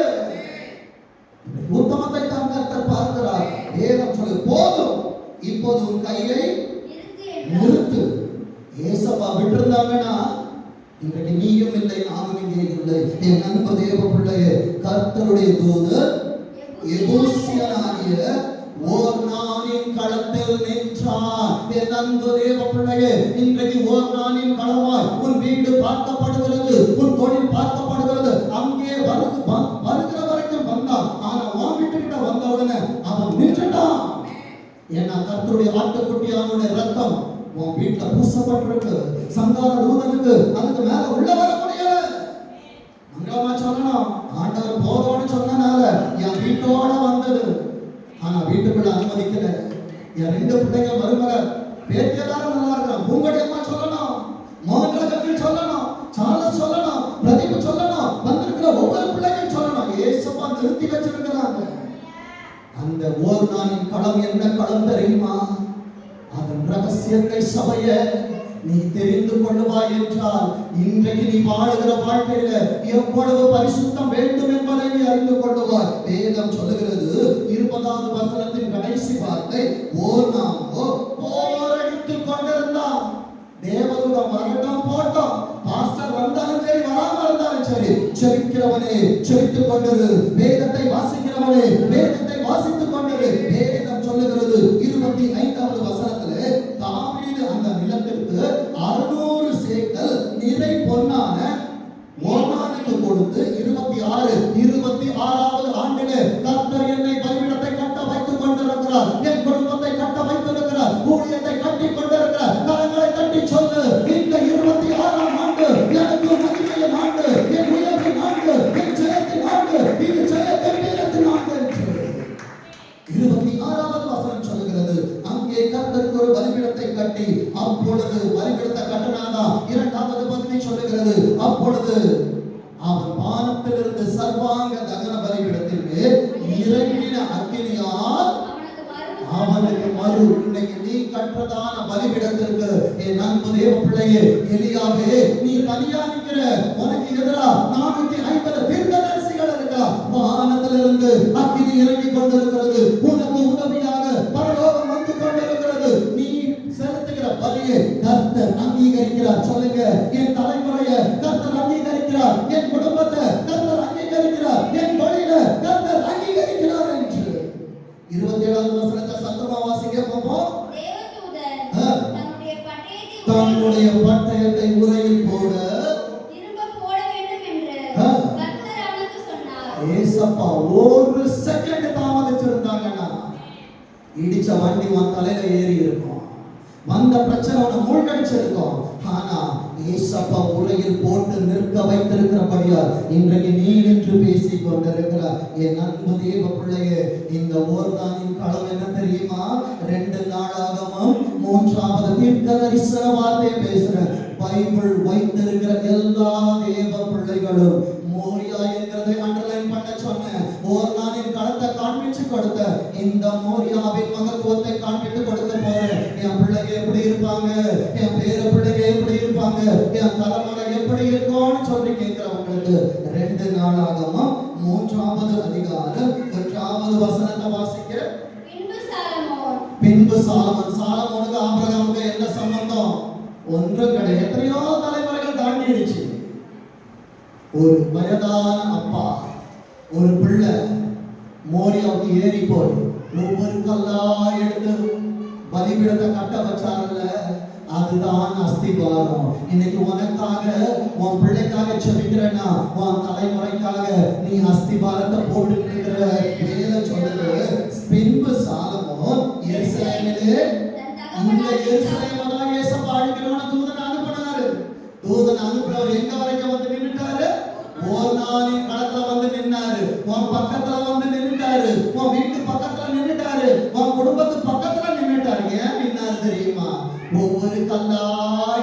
உத்தமத்தை தான் கர்த்தர் பார்க்கிறார். வேதம் சொல்லு, போதும், இப்போது உன் கையை நிறுத்து. ஏசப்பா விட்டிருந்தாங்கன்னா இன்றைக்கு நீயும் இல்லை, நானும் இங்கே இல்லை. என் அன்பு தேவ பிள்ளையே, கர்த்தருடைய தூதர் எபூசியனாகிய ஓர்னானின் களத்தில் நின்றான். என் அன்பு தேவ பிள்ளையே, இன்றைக்கு ஓர்னானின் களமாய் உன் வீடு பார்க்கப்படுகிறது, உன் தொழில் பார்க்கப்படுகிறது. அங்கே வருகிற வரைக்கும் வந்தான், ஆனா உன் வீட்டுக்கிட்ட வந்த உடனே அவன் நின்றுட்டான். ஏன்னா கர்த்தருடைய ஆட்டுக்குட்டியானுடைய ரத்தம் உன் வீட்டுல பூசப்பட்டிருக்கு. சங்கார தூதனுக்கு அதுக்கு மேல உள்ள வர முடியல. அங்கமா சொல்லணும், ஆண்டவர் போதோன்னு சொன்னனால என் வீட்டோட வந்தது. ஆனா வீட்டுக்குள்ள அனுமதிக்கல. என் 2 பிள்ளைங்க மருமக பேத்தி எல்லாரும் நல்லா இருக்கான். பூங்கடி அம்மா சொல்லணும், மோகன் கபில் சொல்லணும், சார்லஸ் சொல்லணும், பிரதீப் சொல்லணும், வந்திருக்கிற ஒவ்வொரு பிள்ளைகளும் சொல்லணும். ஏசப்பா நிறுத்தி வச்சிருக்கிறாங்க. அந்த ஓர்னானின் களம் என்ன களம் தெரியுமா? அதன் ரகசியத்தை சபைய நீ தெரிந்து கொள்ளுவாய் என்றால் இன்றைக்கு நீ வாழுகிற வாழ்க்கையில எவ்வளவு பரிசுத்தம் வேண்டும் என்பதை நீ அறிந்து கொள்ளுவாய். வேதம் சொல்லுகிறது 20வது வசனத்தின் கடைசி வார்த்தை, ஓர்னானோ போரடித்துக் கொண்டிருந்தான். தேவதூதன் வரட்டும் போட்டோம், பாஸ்டர் வந்தாலும் சரி வராம இருந்தாலும் சரி, செபிக்கிறவனே செபித்துக் கொண்டிரு, வேதத்தை வாசிக்கிறவனே வேதத்தை வாசித்துக் கொண்டிரு. வேதம் சொல்லுகிறது 25வது வசனத்திலே, தாவீது அந்த நிலத்திற்கு 600 சேக்கல் நிறை பொன்னான ஓர்னானுக்கு கொடுத்து 26வது ஆண்டிலே கர்த்தர் என்னை பலிபீடத்தை கட்ட வைத்துக் கொண்டிருக்கிறார், என் குடும்பத்தை கட்ட வைத்திருக்கிறார், ஊழியத்தை கட்டி கொண்டிருக்கிறார். கரங்களை தட்டி சொல்லு, இந்த 26ஆம் ஆண்டு எனக்கு மகிமையின் ஆண்டு, என் உயர்வின் ஆண்டு, என் ஜெயத்தின் ஆண்டு, இது ஜெயத்தின் வீரத்தின் ஆண்டு என்று 26வது வசனம் சொல்லுகிறது. அங்கே கர்த்தருக்கு ஒரு பலிபீடத்தை கட்டி, அப்பொழுது பலிபீடத்தை கட்டினாதான் 2வது பகுதி சொல்லுகிறது, அப்பொழுது அவன் வானத்திலிருந்து சர்வாங்க தகன பலிபீடத்தின் மேல் இறங்கின அக்கினியால் அவனுக்கு மறு. இன்னைக்கு நீ கற்றதான பலிபீடத்திற்கு என் அன்பு தேவ பிள்ளையே, எலியாவே நீ தனியா நிக்கிற, உனக்கு எதிரா 450 தீர்க்கதரிசிகள் இருக்கா. வானத்திலிருந்து அக்கினி இறங்கி கொண்டிருக்கிறது, உனக்கு உதவியாக பரலோகம் வந்து கொண்டிருக்கிறது. நீ செலுத்துகிற பலியை கர்த்தர் அங்கீகரிக்கிறார். சொல்லுங்க, என் தலைமுறையை கர்த்தர் அங்கீகரிக்கிறார், என் குடும்பத்தை கர்த்தர் அங்கீகரிக்கிறார், என் தொழிலை கர்த்தர் அங்கீகரிக்கிறார் என்று 27வது வசனத்தை சத்தமா வாசிக்க போவோம். தன்னுடைய பட்டயத்தை உரையில் போட திரும்ப போட வேண்டும் என்று கர்த்தர் அவனுக்கு சொன்னார். ஏசப்பா ஒரு செகண்ட் தாமதிச்சிருந்தாங்கன்னா இடிச்ச வண்டி உன் தலையில ஏறி இருக்கும், வந்த பிரச்சனை உன்னை மூழ்கடிச்சிருக்கும். ஆனா ஏசப்பா உரையில் போட்டு நிற்க வைத்திருக்கிறபடியால் இன்றைக்கு நீ நின்று பேசிக் கொண்டிருக்கிறார். என் அன்பு தேவ பிள்ளையே, இந்த ஓர்னானின் களம் என்ன தெரியுமா? 2 நாளாகமம் 3வது தீர்க்கதரிசன வார்த்தையை பேசுறேன். பைபிள் வைத்திருக்கிற எல்லா தேவ பிள்ளைகளும் மோரியா என்கிறதை அண்டர்லைன் பண்ண சொன்னேன். ஓர்னானின் களத்தை காண்பிச்சு கொடுத்த இந்த மோரியாவின் மகத்துவத்தை காண்பித்து கொடுக்க போறேன். என் பிள்ளைங்க எப்படி இருப்பாங்க, என் பேர பிள்ளைங்க எப்படி இருப்பாங்க, என் தலைமுறை எப்படி இருக்கும்னு சொல்லி கேட்கிறவங்களுக்கு 2 நாளாகமம் 3வது அதிகாரம் 1வது வசனத்தை வாசிக்க. பின்பு சாலமோன். சாலமோனுக்கு ஆபிரகாமுக்கு என்ன சம்பந்தம்? ஒன்றும் கிடையாது. எத்தனையோ தலைமுறைகள் தாண்டிடுச்சு. ஒரு வயதான அப்பா, ஒரு பிள்ளை மோரியாவுக்கு ஏறி போய் ஒவ்வொரு கல்லா எடுத்து பலிபீடத்தை கட்ட வச்சாருல்ல, அதுதான் அஸ்திபாரம். இன்னைக்கு உனக்காக, உன் பிள்ளைக்காக செபிக்கிறேன்னா, உன் தலைமுறைக்காக நீ அஸ்திபாரத்தை போட்டு இருக்கிற. வேதம் சொல்லுது, பின்பு சாலமோன் எருசலேமிலே, இந்த எருசலேமை தான் ஏசப்பா அழிக்கிறவன தூதனை அனுப்பினாரு. தூதனை அனுப்புறவர் எங்க வரைக்கும் வந்து நின்னுட்டாரு? ஓர்னானின் களத்துல வந்து நின்னாரு, உன் பக்கத்துல வந்து நின்னுட்டாரு, உன் வீட்டு பக்கத்துல நின்னுட்டாரு, உன் குடும்பத்து பக்கத்துல நின்னுட்டாரு. ஏன் நின்னாரு தெரியுமா? ஒவ்வொரு கல்லா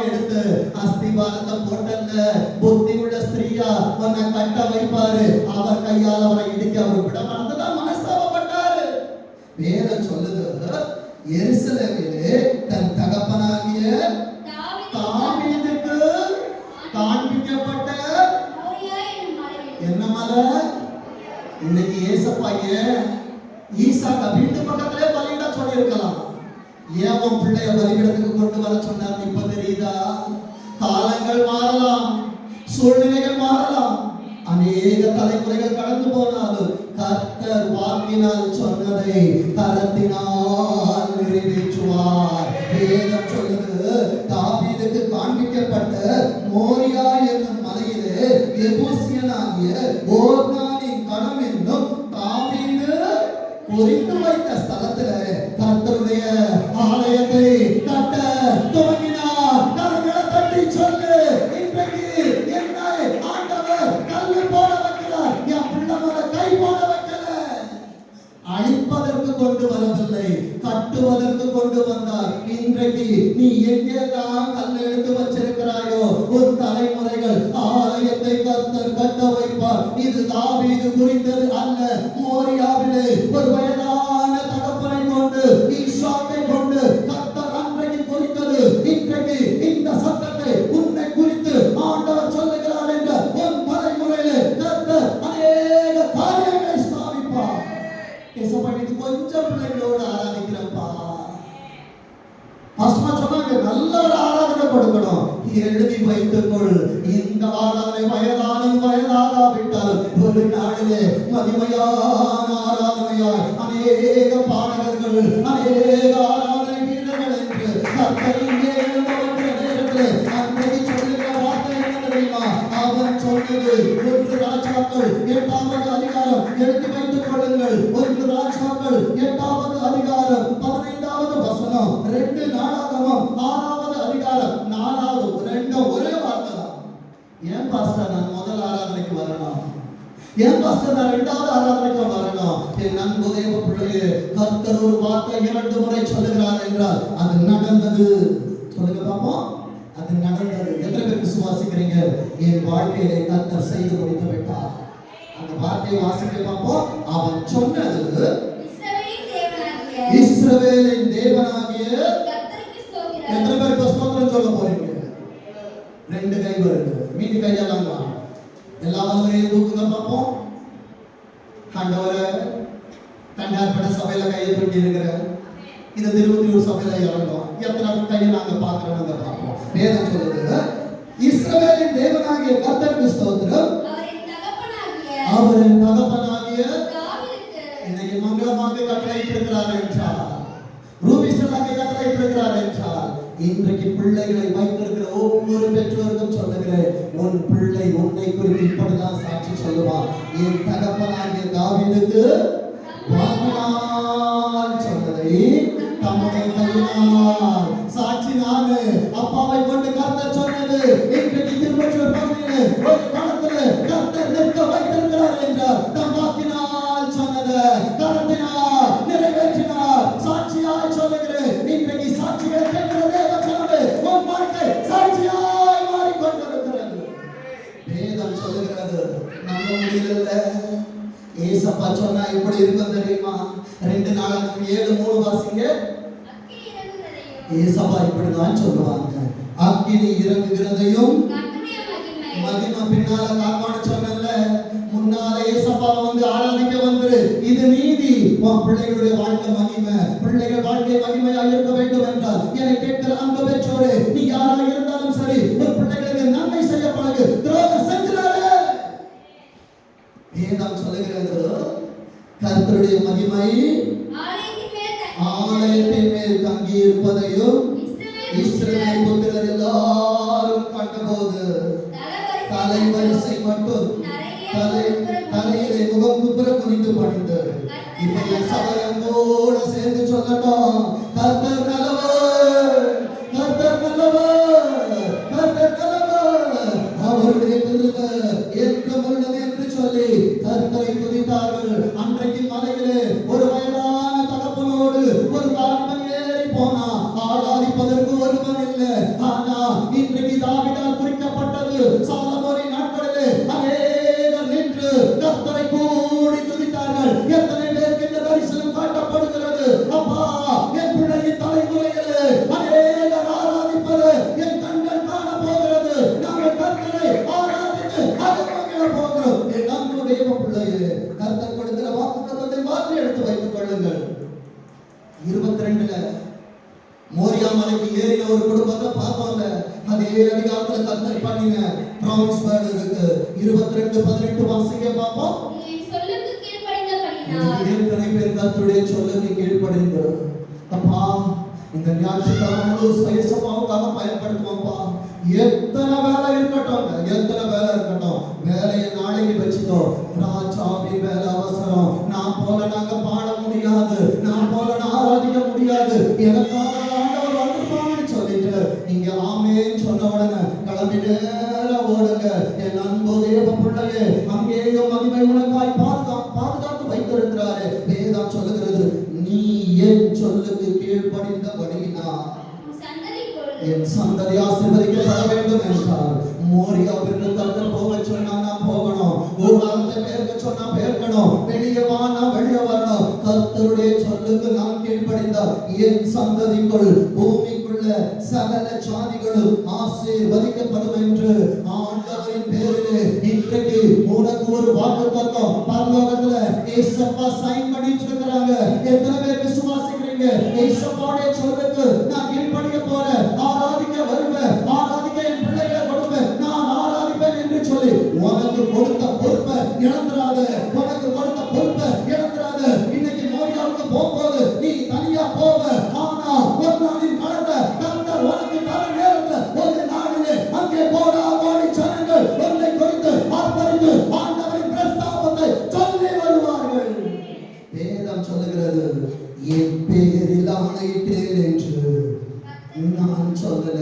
எடுத்து அஸ்திபாரத்தை போட்டல்ல, புத்தி உள்ள ஸ்திரீயா உன்னை கட்ட வைப்பாரு, அவர் கையால் அவரை இடிக்க அவர் விட மாட்டதான் மனஸ்தாபப்பட்டாரு. வேதம் சொல்லுது, எருசலேமிலே தன் தகப்பனாகிய தாவீதுக்கு காண்பிக்கப்பட்ட என்ன மலை? இன்னைக்கு ஏசப்பாயன் ஈசாக்க வீட்டு பக்கத்திலே பலியிட சொல்லி இருக்கலாம். ஏன் உன் பிள்ளைய பலியிடத்துக்கு கொண்டு வர சொன்னார் இப்ப தெரியுதா? காலங்கள் மாறலாம், சூழ்நிலைகள் மாறலாம், அநேக தலைமுறைகள் கடந்து போனாலும் கர்த்தர் வாக்கினால் சொன்னதை கரத்தினால் நிறைவேற்றுவார். வேதம் சொல்லுது, தாவீதுக்கு காண்பிக்கப்பட்ட மோரியா என்னும் மலையிலே எபூசியனாகிய ஓர்னானின் கணம் என்னும் தாவீது குறித்து வைத்த ஸ்தலத்துல கர்த்தருடைய ஆலயத்தை கட்ட துவங்கினார். கரங்களை தட்டி சொல்லு, இன்றைக்கு என்னை ஆண்டவர் கல்லு போட வைக்கிறார், என் பிள்ளை மேல கை போட வைக்கல. அழிப்பதற்கு கொண்டு வரவில்லை, கட்டுவதற்கு கொண்டு வந்தார். இன்றைக்கு நீ எங்கேதான் கல் எடுத்து வச்சிருக்கிறாயோ உன் தலைமுறைகள் ஆலயத்தை கர்த்தர் கட்ட வைப்பார். இது தாவீது குறித்தது அல்ல. மோரியாவிலே ஒரு வயதான தகப்பனை கொண்டு ஈசாக்கை கொண்டு கர்த்தர் அன்றைக்கு குறித்தது. இன்றைக்கு இந்த சத்தத்தை உன்னை குறித்து ஆண்டவர் சொல்லுகிறார் என்ற உன் தலைமுறையிலே கர்த்தர் அநேக காரியங்களை ஸ்தாபிப்பார். ஏசப்பாக்கு கொஞ்சம் பிள்ளைகளோடு ஆராதிக்கிறப்பா, சொன்னாங்க நல்ல ஒரு ஆராதனை கொடுக்கணும். எழுதி வைத்துக்கொள், இந்த ஆராதனை வயதானும் வயதாகாவிட்டால் ஒரு நாளிலே மகிமையான ஆராதனையாய் அநேக பாடகர்கள், அநேக ஆராதனை வீரர்கள் என்று கர்த்தரிங்கே எழுந்தவற்ற நேரத்தில் அன்றைக்கு சொல்லுகிற வார்த்தை என்ன தெரியுமா? அவன் சொன்னது 1 ராஜாக்கள் 8வது அதிகாரம், எழுதி வைத்துக் கொள்ளுங்கள். 1 ராஜாக்கள் 8வது அதிகாரம் 15வது வசனம், 2 நாளாகமம் 6வது அதிகாரம் 4வது, 2 ஒரே வார்த்தை தான். ஏன் பாஸ்டர் நான் முதல் ஆராதனைக்கு வரணும்? ஏன் பாஸ்டர் நான் 2வது ஆராதனைக்கு வரணும்? என் அன்பு தேவ பிள்ளையே, கர்த்தர் ஒரு வார்த்தை 2 முறை சொல்லுகிறார் என்றால் அது நடந்தது. சொல்லுங்க பாப்போம், அது நடந்தது. எத்தனை பேர் விசுவாசிக்கிறீங்க? என் வாழ்க்கையிலே கர்த்தர் செய்து முடித்து விட்டார். அந்த வார்த்தையை வாசிக்க பார்ப்போம். அவன் சொன்னது இஸ்ரவேலின் தேவனாகிய கர்த்தருக்கு ஸ்தோத்திரம். எத்தனை பேருக்கு ஸ்தோத்திரம் சொல்ல போறீங்க? 2 கை வருது, மீதி கையெல்லாம் தான். எல்லாரும் ஒரே தூக்குங்க பார்ப்போம். ஆண்டவரே, தண்டார்பட சபையில கையை தூக்கி இருக்கிற இந்த திருவத்தியூர் சபையில இறந்தோம். எத்தனை கையை நாங்க பார்க்கிறோம் பார்ப்போம். வேதம் சொல்லுது, இஸ்ரவேலின் தேவனாகிய கர்த்தருக்கு ஸ்தோத்திரம், அவரின் தகப்பனாகிய இன்னைக்கு மங்களமாக கட்டளையிட்டிருக்கிறார் என்றார், ரூபிஸ்டலாக கட்டளையிட்டிருக்கிறார் என்றார். இன்றைக்கு பிள்ளைகளை வைத்திருக்கிற ஒவ்வொரு பெற்றோருக்கும் சொல்லுகிறேன், உன் பிள்ளை உன்னை குறித்து இப்படிதான் சாட்சி சொல்லுவான். என் தகப்பனாகிய தாவீதுக்கு வாக்கினால் சொன்னதை தம்முடைய கையினால் சாட்சினாலே அப்பாவை கொண்டு கர்த்தர் சொன்னது இன்றைக்கு திருவொற்றியூர் பகுதியில் ஒரு காலத்துல கர்த்தர் நிற்க வைத்திருக்கிறார் என்றார். தம் வாக்கினால் சொன்னதை கரத்தினால் நிறைவேற்றினார். சாட்சியாய் சொல்லுகிறேன், இன்றைக்கு சாட்சிகளை கேட்கிறதே வச்சனவே உன் வாழ்க்கை சாட்சியாய் மாறிக்கொண்டிருக்கிறது. வேதம் சொல்லுகிறது, நம்ப முடியல. ஏசப்பா சொன்னா இப்படி இருக்கும் தெரியுமா? 2 நாளாகமம் 7:3 வாசிங்க. ஏசப்பா இப்படிதான் சொல்லுவாங்க, அக்கினி இறங்குகிறதையும் மகிமை பின்னால காப்பான்னு சொன்னல. முன்னால ஏசப்பாவை வந்து ஆராதிக்க வந்து இது நீதி. உன் பிள்ளைகளுடைய வாழ்க்கை மகிமை, பிள்ளைகள் வாழ்க்கை மகிமையாக இருக்க வேண்டும் என்றால் என்னை கேட்கிற அன்பு பெற்றோரே, நீ யாராக இருந்தாலும் சரி, உன் பிள்ளைகளுக்கு நன்மை செய்ய பழகு. துரோகம் செஞ்சிடாதே. வேதம் சொல்லுகிறது, கர்த்தருடைய மகிமை ஆலயத்தின் மேல் தங்கி இருப்பதையும் இஸ்ரவேல் புத்திரர் எல்லாரும் கண்டபோது தலைவரிசை மட்டும் தலையிலே முகம் குப்புற குனிந்து பணிந்தது. இப்ப சபையோட சேர்ந்து சொல்லட்டும், கர்த்தர் நல்லவர், கர்த்தர் நல்லவர், கர்த்தர் நல்லவர், அவருடைய கிருபை என்றும் உள்ளது என்று சொல்லி கர்த்தரை துதித்தார்கள். அன்றைக்கு மலையிலே ஒரு வயதான தகப்பனோடு ஒரு வாலிபன் ஏறி போனா, ஆராதிப்பதற்கு ஒருவன் இல்லை. ஆனா இன்றைக்கு தாவீது எத்தனை பேருக்கு இந்த தரிசனம் காட்டப்படுகிறது? அப்பா, என் பிள்ளையின் தலைமுறையிலே அநேகர் ஆராதிப்பது என் கண்கள் காண போகிறது. நாங்கள் கர்த்தரை ஆராதித்து அகமகிழ போகிறோம். என் அன்பு தேவ பிள்ளையே, கர்த்தர் கொடுக்கிற வாக்குத்தத்தத்தை மாற்றி எடுத்து வைத்துக் கொள்ளுங்கள். 22ல மோரியா மலைக்கு ஏறின ஒரு குடும்பத்தை பார்த்தோம்ல, அதே அதிகாரத்துல கர்த்தர் பண்ணின ப்ராமிஸ் வேர்ட் இருக்கு. 22:18 வாசிக்க பார்ப்போம். எத்தனை பேர் கர்த்தருடைய சொல்லுக்கு கீழ்ப்படிந்து அப்பா இந்த ஞாயிற்றுக்கிழமை முழு சுயசமாவுக்காக பயன்படுத்துவோம்ப்பா. எத்தனை வேலை இருக்கட்டும், எத்தனை வேலை இருக்கட்டும், வேலையை நாளைக்கு வச்சுக்கோ. ராஜாவி வேலை அவசரம். நான் போல நாங்க பாட முடியாது, நான் போல நான் ஆராதிக்க முடியாது, எனக்காக ஆண்டவர் வந்திருப்பான்னு சொல்லிட்டு நீங்க ஆமேன்னு சொன்ன உடனே கிளம்பி நேர ஓடுங்க. என் அன்பு தேவ பிள்ளையே, அங்கேயும் மகிமை உனக்காய் பாதுகாத்து வைத்திருக்கிறாரு. வேதம் சொல்லுகிறது, நீ என் சொல்லுக்கு கீழ்ப்படிந்தபடினா என் சந்ததி ஆசீர்வதிக்கப்பட வேண்டும் என்றார். மோரியாவிற்கு கர்த்தர் போக சொன்னா நான் போகணும், ஊராலத்தை பேர்க்க சொன்னா பேர்க்கணும், வெளியே வா நான் வெளியே வரணும். கர்த்தருடைய சொல்லுக்கு நான் கீழ்ப்படிந்தால் என் சந்ததிக்குள் பூமிக்குள்ள சகல ஜாதிகளும் ஆசீர்வதிக்கப்படும் என்று ஆண்டவரின் பேரிலே இன்றைக்கு உனக்கு ஒரு வாக்குத்தத்தம் பரலோகத்துல ஏசப்பா சைன் பண்ணிட்டு இருக்கிறாங்க. எத்தனை பேர் விசுவாசிக்கிறீங்க? ஏசப்பாவுடைய சொல்லுக்கு நான் கீழ்ப்படிய போறேன், ஆராதிக்க வருவேன், ஆராதிக்க என் பிள்ளைகளை கொடுப்பேன், நான் ஆராதிப்பேன் என்று சொல்லி உனக்கு கொடுத்த பொறுப்பை இழந்துராத, உனக்கு கொடுத்த பொறுப்பை இழந்துராத. இன்னைக்கு மோரியாவுக்கு போகும்போது நீ தனியா போவ, ஆனா ஒரு நாளின் கடந்த கர்த்தர் உனக்கு தர நேரத்துல ஒரு நாளிலே அங்கே போடா போடி ஜனங்கள் உன்னை குறித்து ஆர்ப்பரித்து ஆண்டவரின் பிரஸ்தாபத்தை சொல்லி வருவார்கள். வேதம் சொல்லுகிறது, என் பேரில் ஆணையிட்டேன் என்று நான் சொல்லல,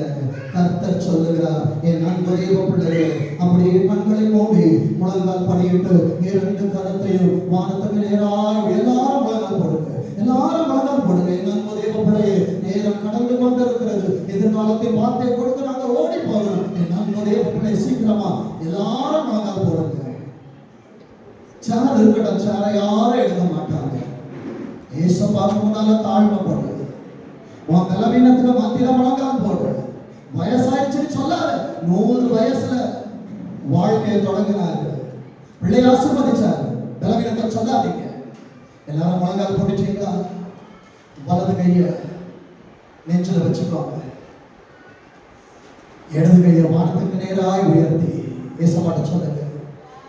கர்த்தர் சொல்லுகிறார். என் அன்பு தேவ பிள்ளையே, அப்படியே கண்களை மூடி முழங்கால் படியிட்டு 2 கரத்தையும் வானத்துக்கு நேராக எல்லாரும் முழங்கால் போடுங்க, எல்லாரும் முழங்கால் போடுங்க. என் அன்பு தேவ பிள்ளையே, நேரம் கடந்து கொண்டிருக்கிறது. எதிர்காலத்தை வார்த்தை கொடுத்து நாங்கள் ஓடி போகிறோம். என் அன்பு தேவ பிள்ளை, சீக்கிரமா எல்லாரும் முழங்கால் போடுங்க. சேர் இருக்கட்டும், சேரை யாரும் எடுக்க மாட்டாங்க. ஏசப்பாக்கு முன்னால தாழ்மைப்படுது. உன் பலவீனத்துக்கு மத்தியில முழங்கால் போடு. வயசாயிடுச்சுன்னு சொல்லாத. 100 வயசுல வாழ்க்கையை தொடங்கினாரு, பிள்ளை ஆசீர்வதிச்சாரு. பலவீனத்தை சொல்லாதீங்க. எல்லாரும் முழங்கால் போட்டுட்டீங்களா? வலது கைய நெஞ்சில வச்சுக்கோங்க, இடது கையை வானத்துக்கு நேராய் உயர்த்தி ஏசப்பாட்ட சொல்லுங்க,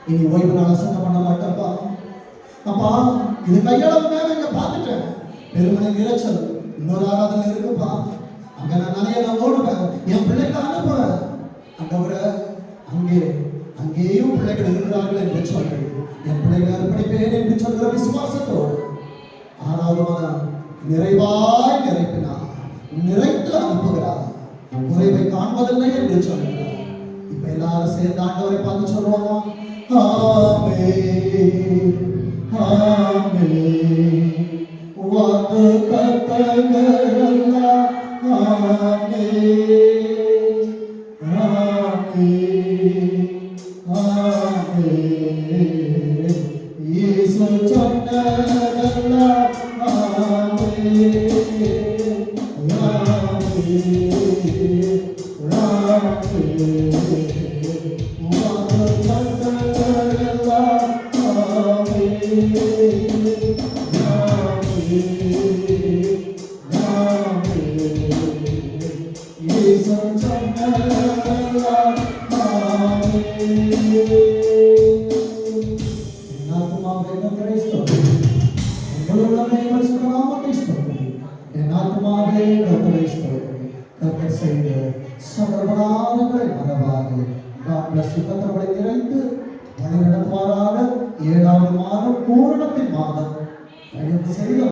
இனி ஓய்வு நாள் அசங்க பண்ண மாட்டேன்ப்பா. அப்பா, இது கையளவு மேல இங்க பார்த்துட்டேன், பெருமனை இறைச்சல் இன்னொரு ஆராதனை இருக்குப்பா, அங்க நான் நிறைய ஓடுவேன், என் பிள்ளைகளை அனுப்புவேன். அண்டவரை அங்கேயும் பிள்ளைகள் இருக்கிறார்கள் என்று சொல்லி என் பிள்ளைகளை அர்ப்பணிப்பேன் என்று சொல்கிற விசுவாசத்தோடு 6வது மாதம் நிறைவாய் நிறைப்பினார், நிறைத்து அனுப்புகிறார், குறைவை காண்பதில்லை என்று சொல்கிறார். இப்ப எல்லாரும் சேர்ந்து ஆண்டவரை பார்த்து சொல்லுவாங்க, ஆமென் ஆமென். வாக்கு தத்தங்களெல்லாம் ஆமென் ஆமென் ஆமென். இயேசு சொன்னதெல்லாம் ஆமென் ஆமென் ஆமென். வாக்கு தத்தங்களெல்லாம் ஆமென் நிறைந்து வழி நடத்துவாராக. 7வது மாதம் பூரணத்தின் மாதம்.